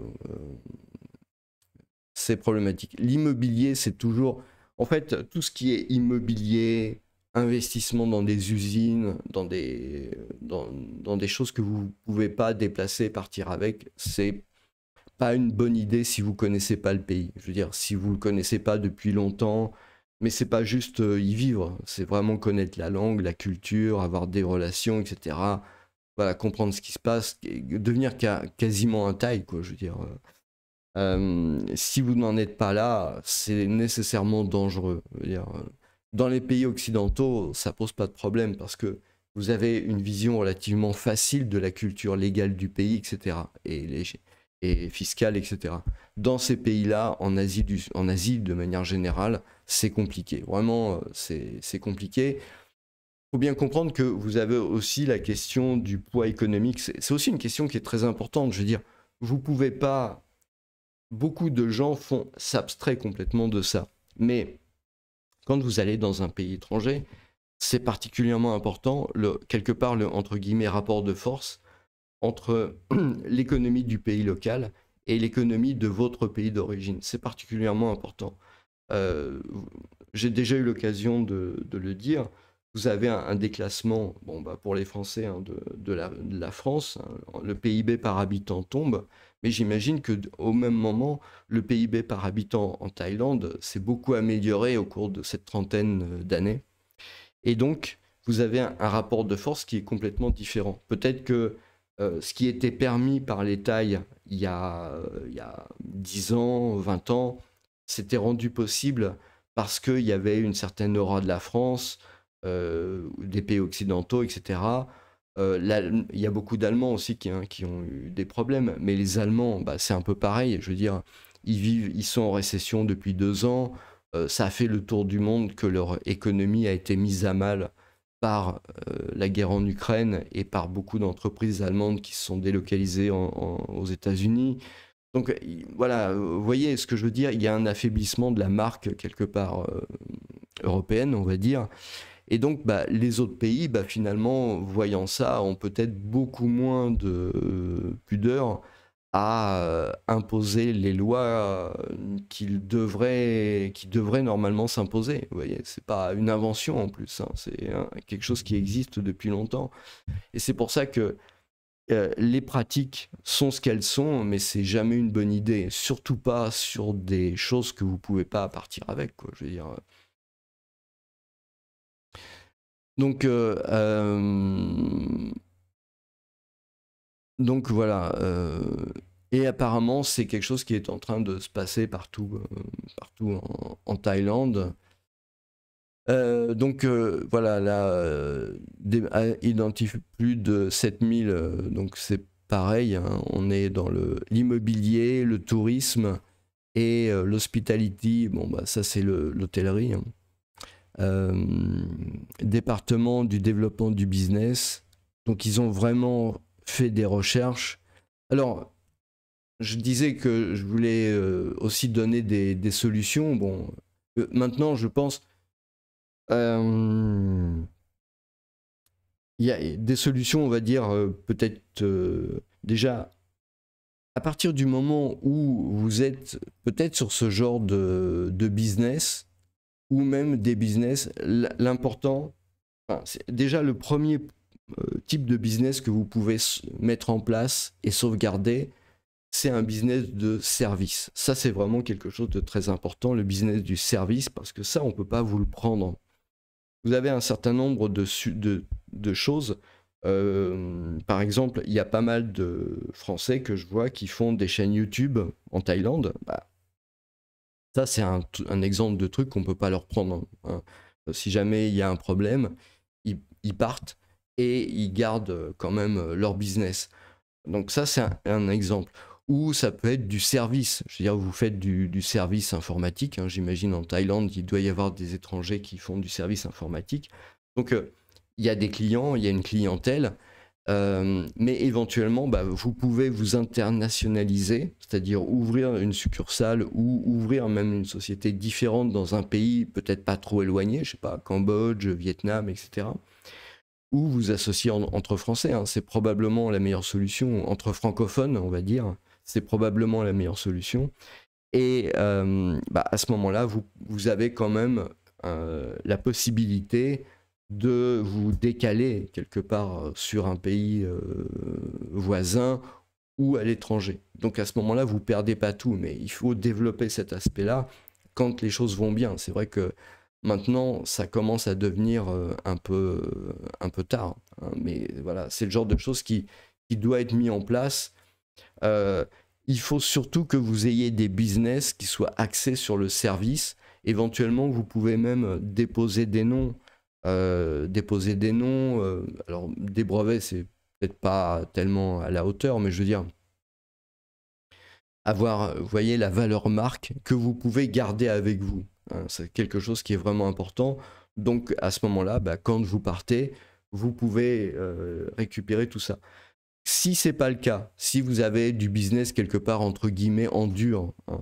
c'est problématique. L'immobilier, c'est toujours... En fait, tout ce qui est immobilier, investissement dans des usines, dans des choses que vous ne pouvez pas déplacer, partir avec, c'est pas une bonne idée si vous connaissez pas le pays. Je veux dire, si vous le connaissez pas depuis longtemps, mais c'est pas juste y vivre, c'est vraiment connaître la langue, la culture, avoir des relations, etc. Voilà, comprendre ce qui se passe, devenir quasiment un Thaï, quoi, je veux dire. Si vous n'en êtes pas là, c'est nécessairement dangereux. Je veux dire, dans les pays occidentaux, ça pose pas de problème parce que vous avez une vision relativement facile de la culture légale du pays, etc. Et fiscale, etc. Dans ces pays-là, en Asie, de manière générale, c'est compliqué. Vraiment, c'est compliqué. Il faut bien comprendre que vous avez aussi la question du poids économique. C'est aussi une question qui est très importante. Je veux dire, vous pouvez pas... Beaucoup de gens s'abstraient complètement de ça. Mais quand vous allez dans un pays étranger, c'est particulièrement important, quelque part, entre guillemets, rapport de force entre l'économie du pays local et l'économie de votre pays d'origine. C'est particulièrement important. j'ai déjà eu l'occasion de le dire, vous avez un déclassement, bon, bah, pour les Français, hein, de la France, hein, le PIB par habitant tombe, mais j'imagine qu'au même moment, le PIB par habitant en Thaïlande s'est beaucoup amélioré au cours de cette trentaine d'années. Et donc, vous avez un rapport de force qui est complètement différent. Peut-être que ce qui était permis par les Thaïs il y a 10 ans, 20 ans, s'était rendu possible parce qu'il y avait une certaine aura de la France, des pays occidentaux, etc. Il y a beaucoup d'Allemands aussi qui ont eu des problèmes, mais les Allemands, bah, c'est un peu pareil. Je veux dire, ils sont en récession depuis 2 ans. Ça a fait le tour du monde que leur économie a été mise à mal par la guerre en Ukraine et par beaucoup d'entreprises allemandes qui se sont délocalisées aux États-Unis. Donc voilà, vous voyez ce que je veux dire, il y a un affaiblissement de la marque quelque part européenne, on va dire. Et donc bah, les autres pays, bah, finalement, voyant ça, ont peut-être beaucoup moins de pudeur à imposer les lois qui devraient normalement s'imposer. Vous voyez, c'est pas une invention en plus, hein, c'est quelque chose qui existe depuis longtemps. Et c'est pour ça que les pratiques sont ce qu'elles sont, mais c'est jamais une bonne idée. Surtout pas sur des choses que vous pouvez pas partir avec, quoi. Je veux dire. Donc, donc voilà. Et apparemment, c'est quelque chose qui est en train de se passer partout, partout en Thaïlande. Donc voilà, là, identifie plus de 7000, donc c'est pareil, hein, on est dans l'immobilier, le tourisme et l'hospitality, bon bah ça c'est l'hôtellerie, hein. Département du développement du business, donc ils ont vraiment fait des recherches. Alors, je disais que je voulais aussi donner des solutions, bon, maintenant je pense... il y a des solutions, on va dire, peut-être déjà, à partir du moment où vous êtes peut-être sur ce genre de business, ou même des business, l'important, enfin, c'est déjà le premier type de business que vous pouvez mettre en place et sauvegarder, c'est un business de service. Ça, c'est vraiment quelque chose de très important, le business du service, parce que ça, on ne peut pas vous le prendre. Vous avez un certain nombre de choses. Par exemple, il y a pas mal de Français que je vois qui font des chaînes YouTube en Thaïlande. Bah, ça, c'est un exemple de truc qu'on ne peut pas leur prendre, hein. Si jamais il y a un problème, ils partent et ils gardent quand même leur business. Donc ça, c'est un exemple. Ou ça peut être du service. Je veux dire, vous faites du service informatique, hein. J'imagine en Thaïlande, il doit y avoir des étrangers qui font du service informatique. Donc, il y a des clients, il y a une clientèle. Mais éventuellement, bah, vous pouvez vous internationaliser, c'est-à-dire ouvrir une succursale ou ouvrir même une société différente dans un pays peut-être pas trop éloigné, je sais pas, Cambodge, Vietnam, etc. Ou vous associer entre Français, hein, c'est probablement la meilleure solution, entre francophones, on va dire, c'est probablement la meilleure solution. Et bah, à ce moment-là, vous avez quand même la possibilité de vous décaler quelque part sur un pays voisin ou à l'étranger. Donc à ce moment-là, vous perdez pas tout, mais il faut développer cet aspect-là quand les choses vont bien. C'est vrai que maintenant, ça commence à devenir un peu tard, hein, mais voilà, c'est le genre de choses qui doit être mis en place. Il faut surtout que vous ayez des business qui soient axés sur le service. Éventuellement, vous pouvez même déposer des noms. Alors, des brevets, c'est peut-être pas tellement à la hauteur, mais je veux dire, avoir, vous voyez, la valeur marque que vous pouvez garder avec vous, hein. C'est quelque chose qui est vraiment important. Donc, à ce moment-là, bah, quand vous partez, vous pouvez récupérer tout ça. Si c'est pas le cas, si vous avez du business quelque part entre guillemets en dur, hein,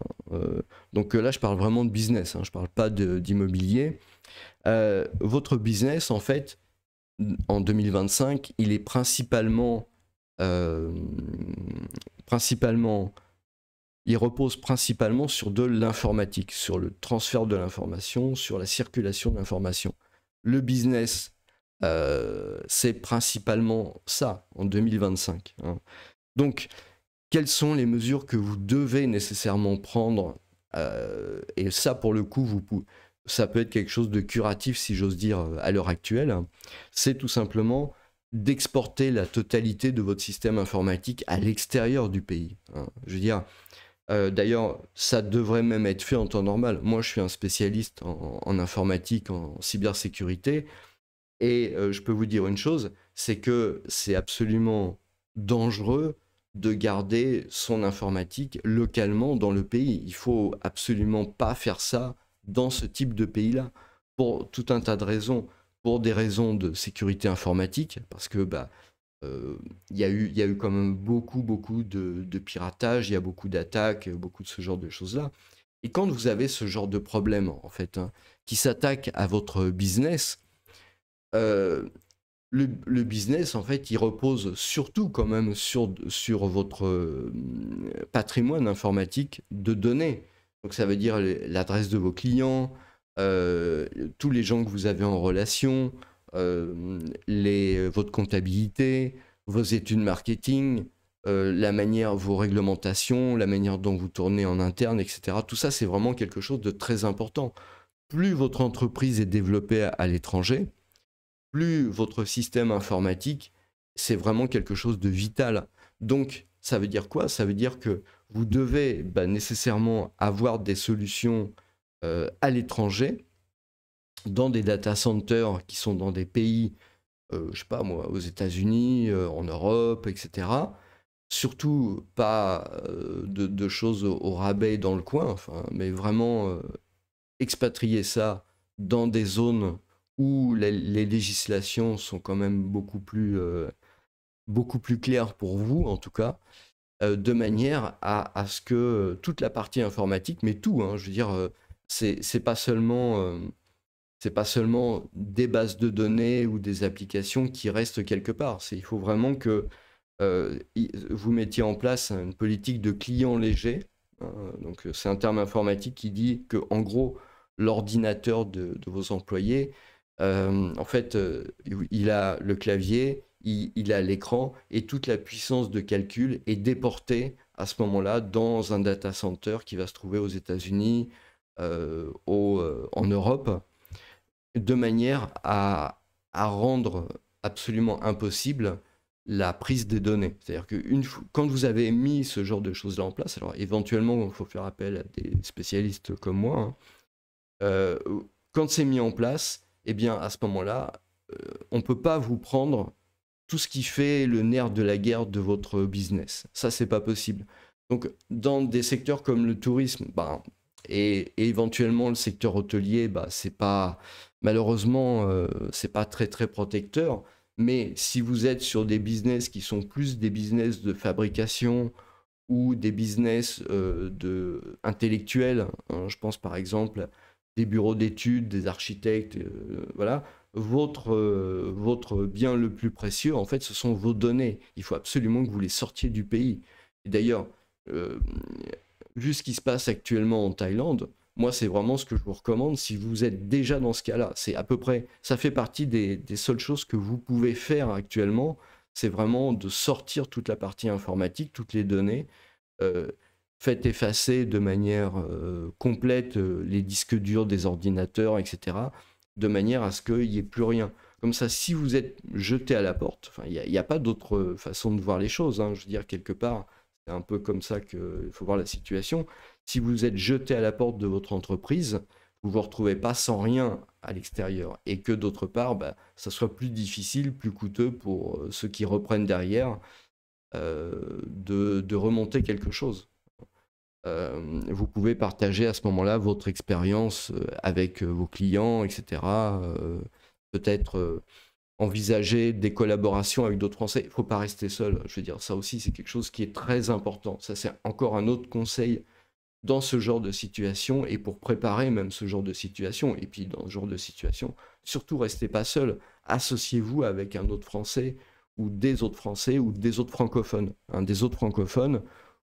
donc là je parle vraiment de business, hein, je parle pas d'immobilier. Votre business en fait en 2025, il est principalement il repose principalement sur de l'informatique, sur le transfert de l'information, sur la circulation de l'information. Le business, c'est principalement ça en 2025. Hein. Donc, quelles sont les mesures que vous devez nécessairement prendre et ça, pour le coup, ça peut être quelque chose de curatif, si j'ose dire, à l'heure actuelle. C'est tout simplement d'exporter la totalité de votre système informatique à l'extérieur du pays. Hein. Je veux dire, d'ailleurs, ça devrait même être fait en temps normal. Moi, je suis un spécialiste en informatique, en cybersécurité, et je peux vous dire une chose, c'est que c'est absolument dangereux de garder son informatique localement dans le pays. Il faut absolument pas faire ça dans ce type de pays-là, pour tout un tas de raisons. Pour des raisons de sécurité informatique, parce que il y a eu quand même beaucoup de piratage, il y a beaucoup d'attaques, beaucoup de ce genre de choses-là. Et quand vous avez ce genre de problème, en fait, hein, qui s'attaque à votre business, euh, le business, en fait, il repose surtout quand même sur votre patrimoine informatique de données. Donc ça veut dire l'adresse de vos clients, tous les gens que vous avez en relation, votre comptabilité, vos études marketing, vos réglementations, la manière dont vous tournez en interne, etc. Tout ça, c'est vraiment quelque chose de très important. Plus votre entreprise est développée à l'étranger, plus votre système informatique, c'est vraiment quelque chose de vital. Donc, ça veut dire quoi? Ça veut dire que vous devez nécessairement avoir des solutions à l'étranger, dans des data centers qui sont dans des pays, je sais pas moi, aux États-Unis, en Europe, etc. Surtout pas de choses au rabais dans le coin, enfin, mais vraiment expatrier ça dans des zones où les législations sont quand même beaucoup plus claires pour vous, en tout cas, de manière à ce que toute la partie informatique, mais tout, hein, je veux dire, c'est pas seulement des bases de données ou des applications qui restent quelque part. Il faut vraiment que vous mettiez en place une politique de client léger. Hein, donc c'est un terme informatique qui dit que, en gros, l'ordinateur de vos employés, en fait, il a le clavier, il a l'écran, et toute la puissance de calcul est déportée à ce moment-là dans un data center qui va se trouver aux États-Unis, en Europe, de manière à rendre absolument impossible la prise des données. C'est-à-dire que quand vous avez mis ce genre de choses-là en place, alors éventuellement, il faut faire appel à des spécialistes comme moi, hein, quand c'est mis en place, eh bien, à ce moment-là, on ne peut pas vous prendre tout ce qui fait le nerf de la guerre de votre business. Ça, c'est pas possible. Donc, dans des secteurs comme le tourisme, et éventuellement le secteur hôtelier, c'est pas, malheureusement, c'est pas très très protecteur. Mais si vous êtes sur des business qui sont plus des business de fabrication ou des business intellectuels, hein, je pense par exemple des bureaux d'études, des architectes, voilà, votre bien le plus précieux, en fait, ce sont vos données. Il faut absolument que vous les sortiez du pays. Et d'ailleurs, euh, vu ce qui se passe actuellement en Thaïlande, moi, c'est vraiment ce que je vous recommande si vous êtes déjà dans ce cas-là. C'est à peu près, ça fait partie des seules choses que vous pouvez faire actuellement. C'est vraiment de sortir toute la partie informatique, toutes les données. Euh, Faites effacer de manière complète les disques durs des ordinateurs, etc., de manière à ce qu'il n'y ait plus rien. Comme ça, si vous êtes jeté à la porte, enfin, il n'y a pas d'autre façon de voir les choses, hein, je veux dire, quelque part, c'est un peu comme ça qu'il faut voir la situation. Si vous êtes jeté à la porte de votre entreprise, vous ne vous retrouvez pas sans rien à l'extérieur. Et que d'autre part, ça soit plus difficile, plus coûteux pour ceux qui reprennent derrière de remonter quelque chose. Vous pouvez partager à ce moment-là votre expérience avec vos clients, etc. Peut-être envisager des collaborations avec d'autres Français. Il ne faut pas rester seul. Je veux dire, ça aussi, c'est quelque chose qui est très important. Ça, c'est encore un autre conseil dans ce genre de situation et pour préparer même ce genre de situation. Et puis, dans ce genre de situation, surtout, restez pas seul. Associez-vous avec un autre Français ou des autres Français ou des autres francophones. Des autres francophones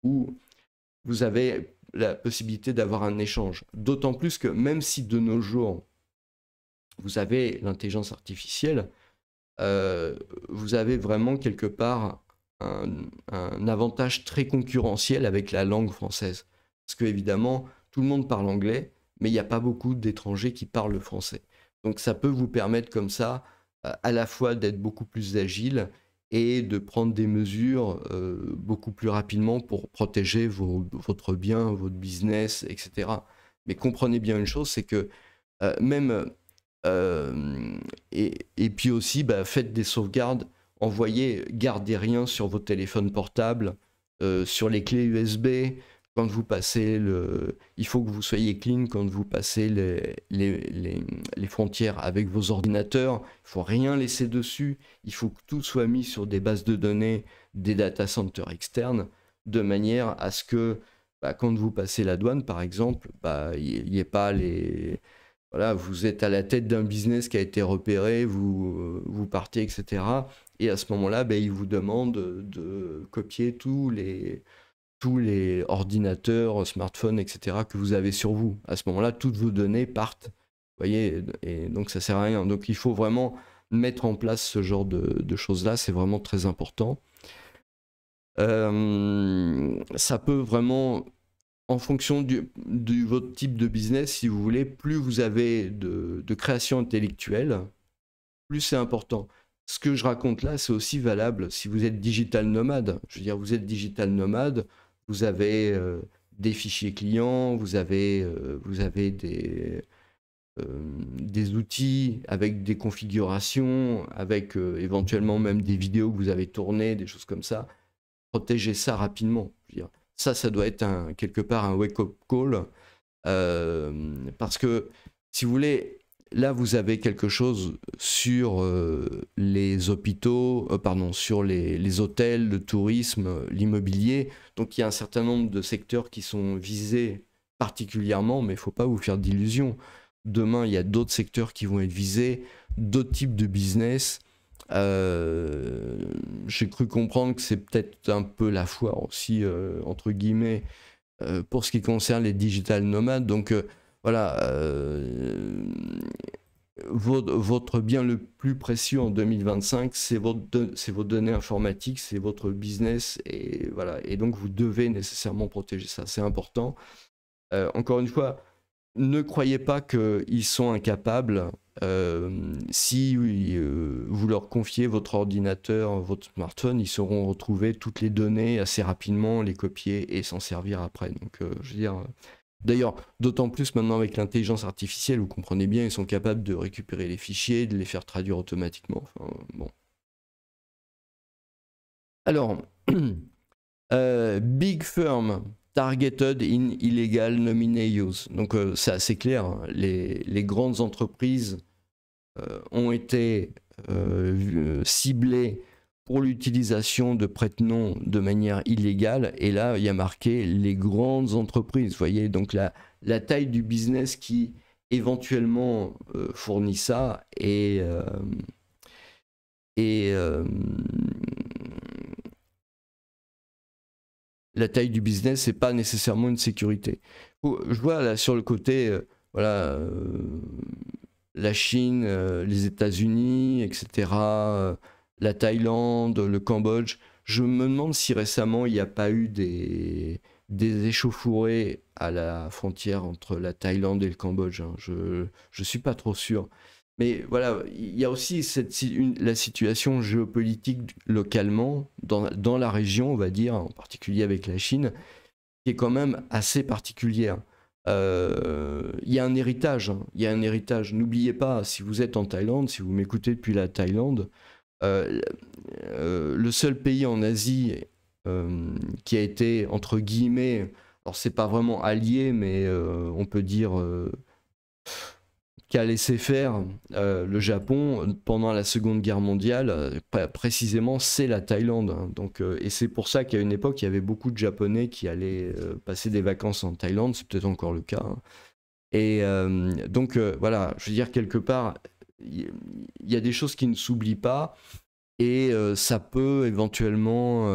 où vous avez la possibilité d'avoir un échange. D'autant plus que même si de nos jours, vous avez l'intelligence artificielle, vous avez vraiment quelque part un avantage très concurrentiel avec la langue française. Parce que évidemment, tout le monde parle anglais, mais il n'y a pas beaucoup d'étrangers qui parlent le français. Donc ça peut vous permettre comme ça, à la fois d'être beaucoup plus agile et de prendre des mesures beaucoup plus rapidement pour protéger votre bien, votre business, etc. Mais comprenez bien une chose, c'est que même et puis aussi, bah, faites des sauvegardes, gardez rien sur vos téléphones portables, sur les clés USB. Quand vous passez il faut que vous soyez clean quand vous passez les frontières avec vos ordinateurs. Il ne faut rien laisser dessus. Il faut que tout soit mis sur des bases de données, des data centers externes, de manière à ce que bah, quand vous passez la douane, par exemple, bah, il n'y ait pas voilà, vous êtes à la tête d'un business qui a été repéré, vous partez, etc. Et à ce moment-là, ben, ils vous demandent de copier tous les ordinateurs, smartphones, etc. que vous avez sur vous. À ce moment-là, toutes vos données partent. Vous voyez, et donc ça sert à rien. Donc il faut vraiment mettre en place ce genre de choses-là. C'est vraiment très important. Ça peut vraiment... En fonction de votre type de business, si vous voulez, plus vous avez de création intellectuelle, plus c'est important. Ce que je raconte là, c'est aussi valable si vous êtes digital nomade. Je veux dire, vous êtes digital nomade, vous avez des fichiers clients, vous avez des outils avec des configurations, avec éventuellement même des vidéos que vous avez tournées, des choses comme ça. Protégez ça rapidement. Je veux dire. Ça doit être quelque part un wake-up call. Parce que, si vous voulez, là, vous avez quelque chose sur les hôpitaux, sur les hôtels, le tourisme, l'immobilier. Donc, il y a un certain nombre de secteurs qui sont visés particulièrement, mais il ne faut pas vous faire d'illusions. Demain, il y a d'autres secteurs qui vont être visés, d'autres types de business. J'ai cru comprendre que c'est peut-être un peu la foire aussi, entre guillemets, pour ce qui concerne les digital nomades. Donc voilà, votre bien le plus précieux en 2025, c'est vos données informatiques, c'est votre business, et voilà. Et donc vous devez nécessairement protéger ça, c'est important. Encore une fois, ne croyez pas qu'ils sont incapables. Si vous leur confiez votre ordinateur, votre smartphone, ils sauront retrouver toutes les données assez rapidement, les copier et s'en servir après. Donc, je veux dire, d'ailleurs, d'autant plus maintenant avec l'intelligence artificielle, vous comprenez bien, ils sont capables de récupérer les fichiers, de les faire traduire automatiquement. Enfin, bon. Alors, Big Firm targeted in illegal nominee use. Donc c'est assez clair, hein. Les grandes entreprises ont été ciblées pour l'utilisation de prête-noms de manière illégale. Et là, il y a marqué les grandes entreprises. Vous voyez, donc la taille du business qui éventuellement fournit ça la taille du business, c'est pas nécessairement une sécurité. Je vois là sur le côté, voilà, la Chine, les États-Unis, etc., la Thaïlande, le Cambodge. Je me demande si récemment il n'y a pas eu des échauffourées à la frontière entre la Thaïlande et le Cambodge. Hein. Je suis pas trop sûr. Mais voilà, il y a aussi la situation géopolitique localement, dans la région, on va dire, en particulier avec la Chine, qui est quand même assez particulière. Il y a un héritage, hein, il y a un héritage. N'oubliez pas, si vous êtes en Thaïlande, si vous m'écoutez depuis la Thaïlande, le seul pays en Asie qui a été, entre guillemets, alors c'est pas vraiment allié, mais on peut dire... qui a laissé faire le Japon pendant la Seconde Guerre mondiale, précisément c'est la Thaïlande. Hein. Donc, et c'est pour ça qu'à une époque, il y avait beaucoup de Japonais qui allaient passer des vacances en Thaïlande, c'est peut-être encore le cas. Hein. Et donc voilà, je veux dire, quelque part, il y a des choses qui ne s'oublient pas, et ça peut éventuellement...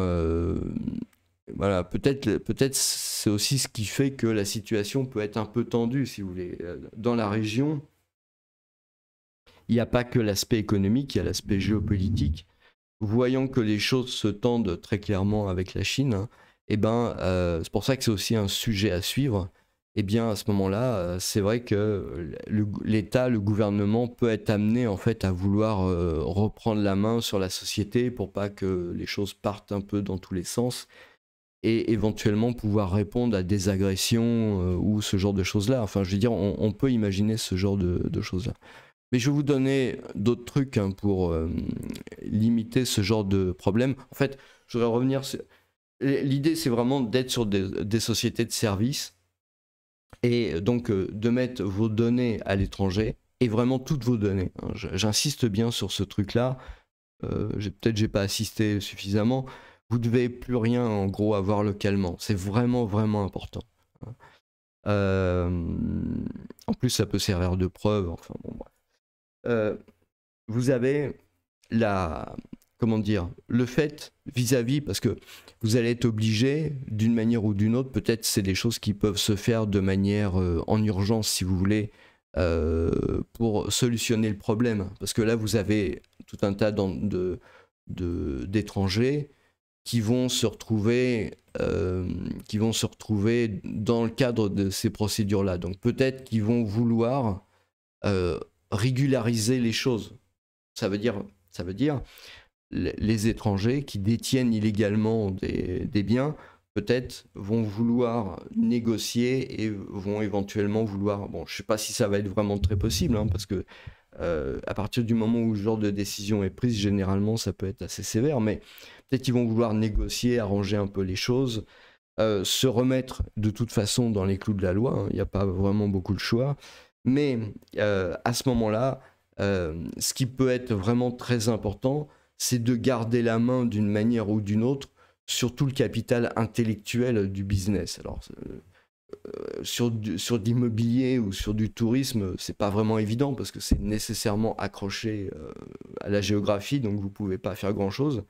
voilà, peut-être c'est aussi ce qui fait que la situation peut être un peu tendue, si vous voulez. Dans la région, il n'y a pas que l'aspect économique, il y a l'aspect géopolitique. Voyant que les choses se tendent très clairement avec la Chine, hein, et ben, c'est pour ça que c'est aussi un sujet à suivre. Et bien à ce moment-là, c'est vrai que l'État, le gouvernement peut être amené en fait à vouloir reprendre la main sur la société pour pas que les choses partent un peu dans tous les sens et éventuellement pouvoir répondre à des agressions ou ce genre de choses-là. Enfin, je veux dire, on peut imaginer ce genre de choses-là. Mais je vais vous donner d'autres trucs hein, pour limiter ce genre de problème. En fait, je voudrais revenir. L'idée, c'est vraiment d'être sur des sociétés de services et donc de mettre vos données à l'étranger et vraiment toutes vos données. Hein. J'insiste bien sur ce truc-là. Peut-être j'ai pas assisté suffisamment. Vous devez plus rien en gros avoir localement. C'est vraiment vraiment important. En plus, ça peut servir de preuve. Enfin bon, bref. Vous avez comment dire, le fait vis-à-vis, parce que vous allez être obligé d'une manière ou d'une autre, peut-être c'est des choses qui peuvent se faire de manière en urgence si vous voulez, pour solutionner le problème. Parce que là, vous avez tout un tas d'étrangers qui vont se retrouver dans le cadre de ces procédures-là. Donc peut-être qu'ils vont vouloir régulariser les choses. Ça veut dire les étrangers qui détiennent illégalement des biens, peut-être vont vouloir négocier et vont éventuellement vouloir... Bon, je ne sais pas si ça va être vraiment très possible, hein, parce que à partir du moment où ce genre de décision est prise, généralement, ça peut être assez sévère, mais peut-être qu'ils vont vouloir négocier, arranger un peu les choses, se remettre de toute façon dans les clous de la loi, hein, il n'y a pas vraiment beaucoup de choix, mais à ce moment-là, ce qui peut être vraiment très important, c'est de garder la main d'une manière ou d'une autre sur tout le capital intellectuel du business. Alors, sur de l'immobilier ou sur du tourisme, c'est pas vraiment évident parce que c'est nécessairement accroché à la géographie, donc vous pouvez pas faire grand-chose.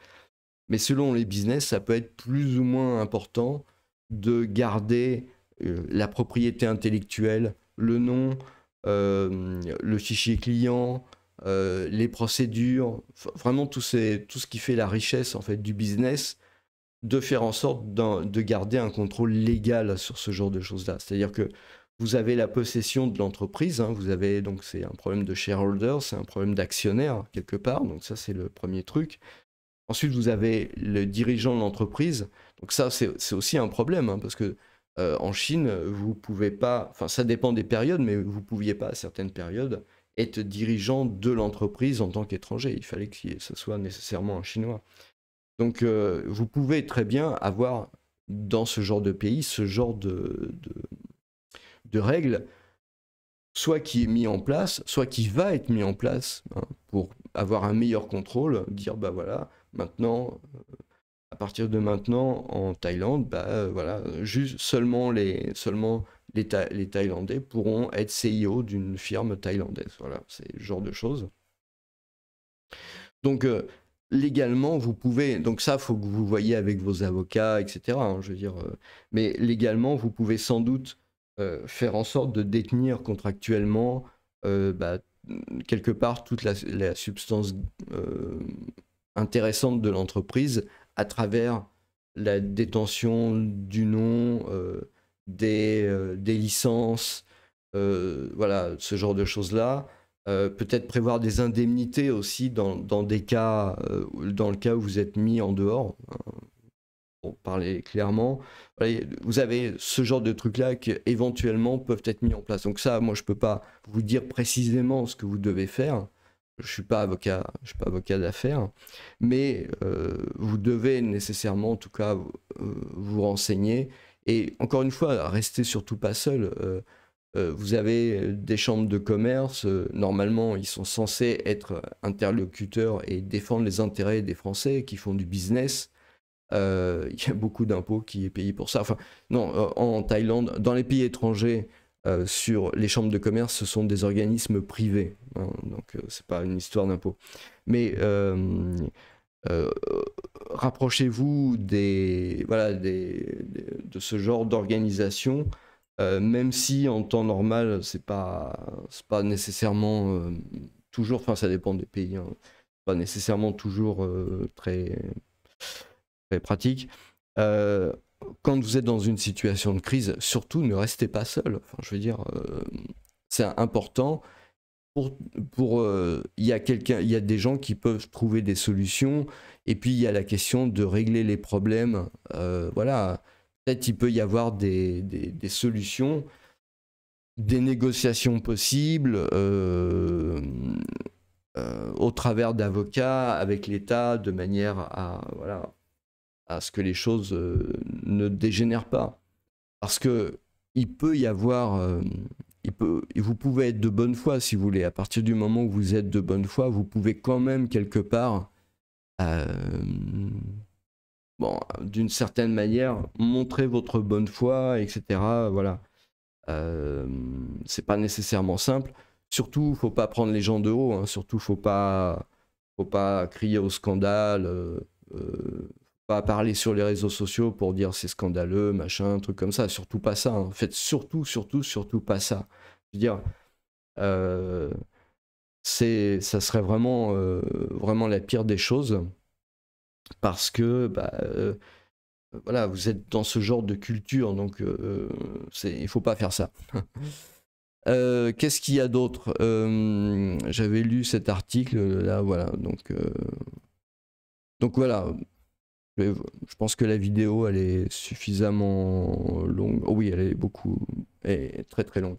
Mais selon les business, ça peut être plus ou moins important de garder la propriété intellectuelle, le nom, le fichier client, les procédures, vraiment tout ce qui fait la richesse en fait du business, de faire en sorte de garder un contrôle légal sur ce genre de choses-là. C'est-à-dire que vous avez la possession de l'entreprise, hein, vous avez donc c'est un problème de shareholder, c'est un problème d'actionnaire quelque part, donc ça c'est le premier truc. Ensuite vous avez le dirigeant de l'entreprise, donc ça c'est aussi un problème hein, parce que en Chine vous pouvez pas, enfin ça dépend des périodes, mais vous pouviez pas à certaines périodes être dirigeant de l'entreprise en tant qu'étranger. Il fallait que ce soit nécessairement un Chinois. Donc vous pouvez très bien avoir dans ce genre de pays ce genre de règles, soit qui est mis en place, soit qui va être mis en place hein, pour avoir un meilleur contrôle, dire bah voilà, maintenant, à partir de maintenant en Thaïlande, bah voilà, juste seulement les Thaïlandais pourront être CIO d'une firme thaïlandaise. Voilà, c'est le genre de choses. Donc légalement, vous pouvez, donc ça, il faut que vous voyez avec vos avocats, etc. hein, je veux dire, mais légalement, vous pouvez sans doute faire en sorte de détenir contractuellement bah, quelque part toute la substance intéressante de l'entreprise à travers la détention du nom, des licences, voilà, ce genre de choses-là. Peut-être prévoir des indemnités aussi dans des cas, dans le cas où vous êtes mis en dehors, hein, pour parler clairement. Voilà, vous avez ce genre de trucs-là qui éventuellement peuvent être mis en place. Donc ça, moi, je peux pas vous dire précisément ce que vous devez faire. Je suis pas avocat d'affaires, mais vous devez nécessairement, en tout cas, vous renseigner. Et encore une fois, restez surtout pas seul. Vous avez des chambres de commerce, normalement ils sont censés être interlocuteurs et défendre les intérêts des Français qui font du business. Il y a beaucoup d'impôts qui est payé pour ça. Enfin, non, en Thaïlande, dans les pays étrangers, sur les chambres de commerce, ce sont des organismes privés, hein, donc c'est pas une histoire d'impôts. Mais rapprochez-vous de ce genre d'organisation, même si en temps normal, c'est pas nécessairement toujours, enfin ça dépend des pays, hein, pas nécessairement toujours très, très pratique. Quand vous êtes dans une situation de crise, surtout ne restez pas seul. Enfin, je veux dire, c'est important. Il y a il y a des gens qui peuvent trouver des solutions, et puis il y a la question de régler les problèmes. Voilà, peut-être il peut y avoir des solutions, des négociations possibles au travers d'avocats avec l'État, de manière à, voilà, à ce que les choses ne dégénèrent pas. Parce que il peut y avoir, vous pouvez être de bonne foi si vous voulez. À partir du moment où vous êtes de bonne foi, vous pouvez quand même quelque part, bon, d'une certaine manière, montrer votre bonne foi, etc. Voilà. C'est pas nécessairement simple. Surtout, faut pas prendre les gens de haut. Hein. Surtout, faut pas crier au scandale. Pas parler sur les réseaux sociaux pour dire c'est scandaleux, machin, un truc comme ça. Surtout pas ça. En fait, surtout pas ça. Je veux dire, ça serait vraiment, vraiment la pire des choses, parce que voilà, vous êtes dans ce genre de culture, donc il faut pas faire ça. Qu'est-ce qu'il y a d'autre? J'avais lu cet article là, voilà, donc voilà. Je pense que la vidéo, elle est suffisamment longue. Oh oui, elle est très très longue.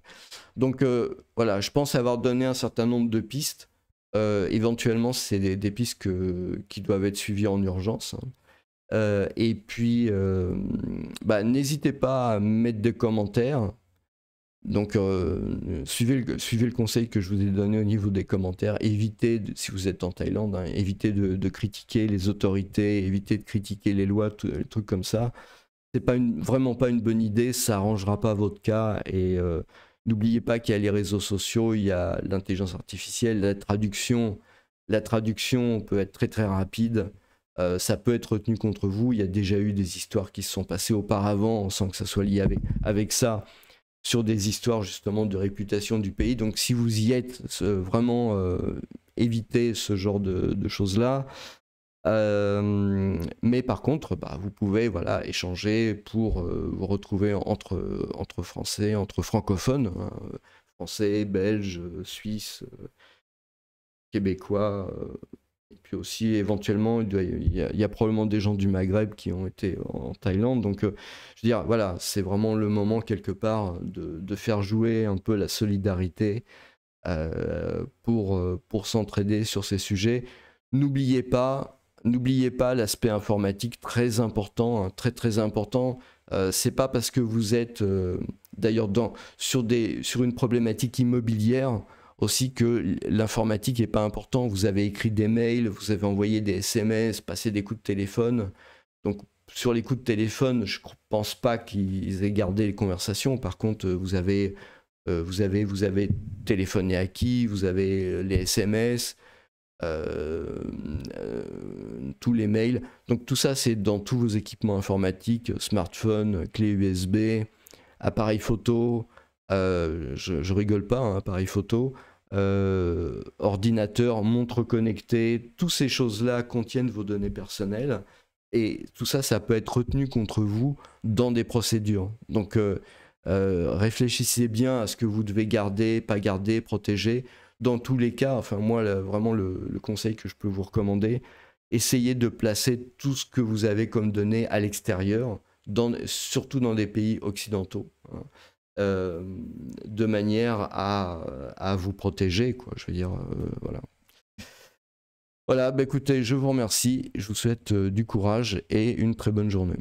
Donc voilà, je pense avoir donné un certain nombre de pistes. Éventuellement, c'est des pistes qui doivent être suivies en urgence. Hein. Et puis, n'hésitez pas à mettre des commentaires. Donc, suivez le conseil que je vous ai donné au niveau des commentaires. Évitez, si vous êtes en Thaïlande, hein, évitez de critiquer les autorités, évitez de critiquer les lois, les trucs comme ça. C'est vraiment pas une bonne idée, ça arrangera pas votre cas. Et n'oubliez pas qu'il y a les réseaux sociaux, il y a l'intelligence artificielle, la traduction. La traduction peut être très très rapide. Ça peut être retenu contre vous. Il y a déjà eu des histoires qui se sont passées auparavant, sans que ça soit lié avec ça, sur des histoires justement de réputation du pays. Donc si vous y êtes, vraiment évitez ce genre de choses-là. Mais par contre, vous pouvez, voilà, échanger pour vous retrouver entre Français, entre francophones, hein, Français, Belges, Suisses, Québécois. Et puis aussi, éventuellement, il y a probablement des gens du Maghreb qui ont été en Thaïlande. Donc, je veux dire, voilà, c'est vraiment le moment, quelque part, de faire jouer un peu la solidarité pour s'entraider sur ces sujets. N'oubliez pas l'aspect informatique, très important, hein, très très important. C'est pas parce que vous êtes, d'ailleurs, sur une problématique immobilière, aussi, que l'informatique n'est pas important. Vous avez écrit des mails, vous avez envoyé des SMS, passé des coups de téléphone. Donc sur les coups de téléphone, je ne pense pas qu'ils aient gardé les conversations. Par contre, vous avez téléphoné à qui, vous avez les SMS, tous les mails. Donc tout ça, c'est dans tous vos équipements informatiques, smartphone, clé USB, appareil photo. Je rigole pas, hein, appareil photo, ordinateur, montre connectée, toutes ces choses-là contiennent vos données personnelles, et tout ça, ça peut être retenu contre vous dans des procédures. Donc réfléchissez bien à ce que vous devez garder, pas garder, protéger. Dans tous les cas, enfin moi, vraiment le conseil que je peux vous recommander, essayez de placer tout ce que vous avez comme données à l'extérieur, surtout dans des pays occidentaux. Hein. De manière à vous protéger, quoi. Je veux dire, voilà. Voilà, écoutez, je vous remercie, je vous souhaite du courage et une très bonne journée.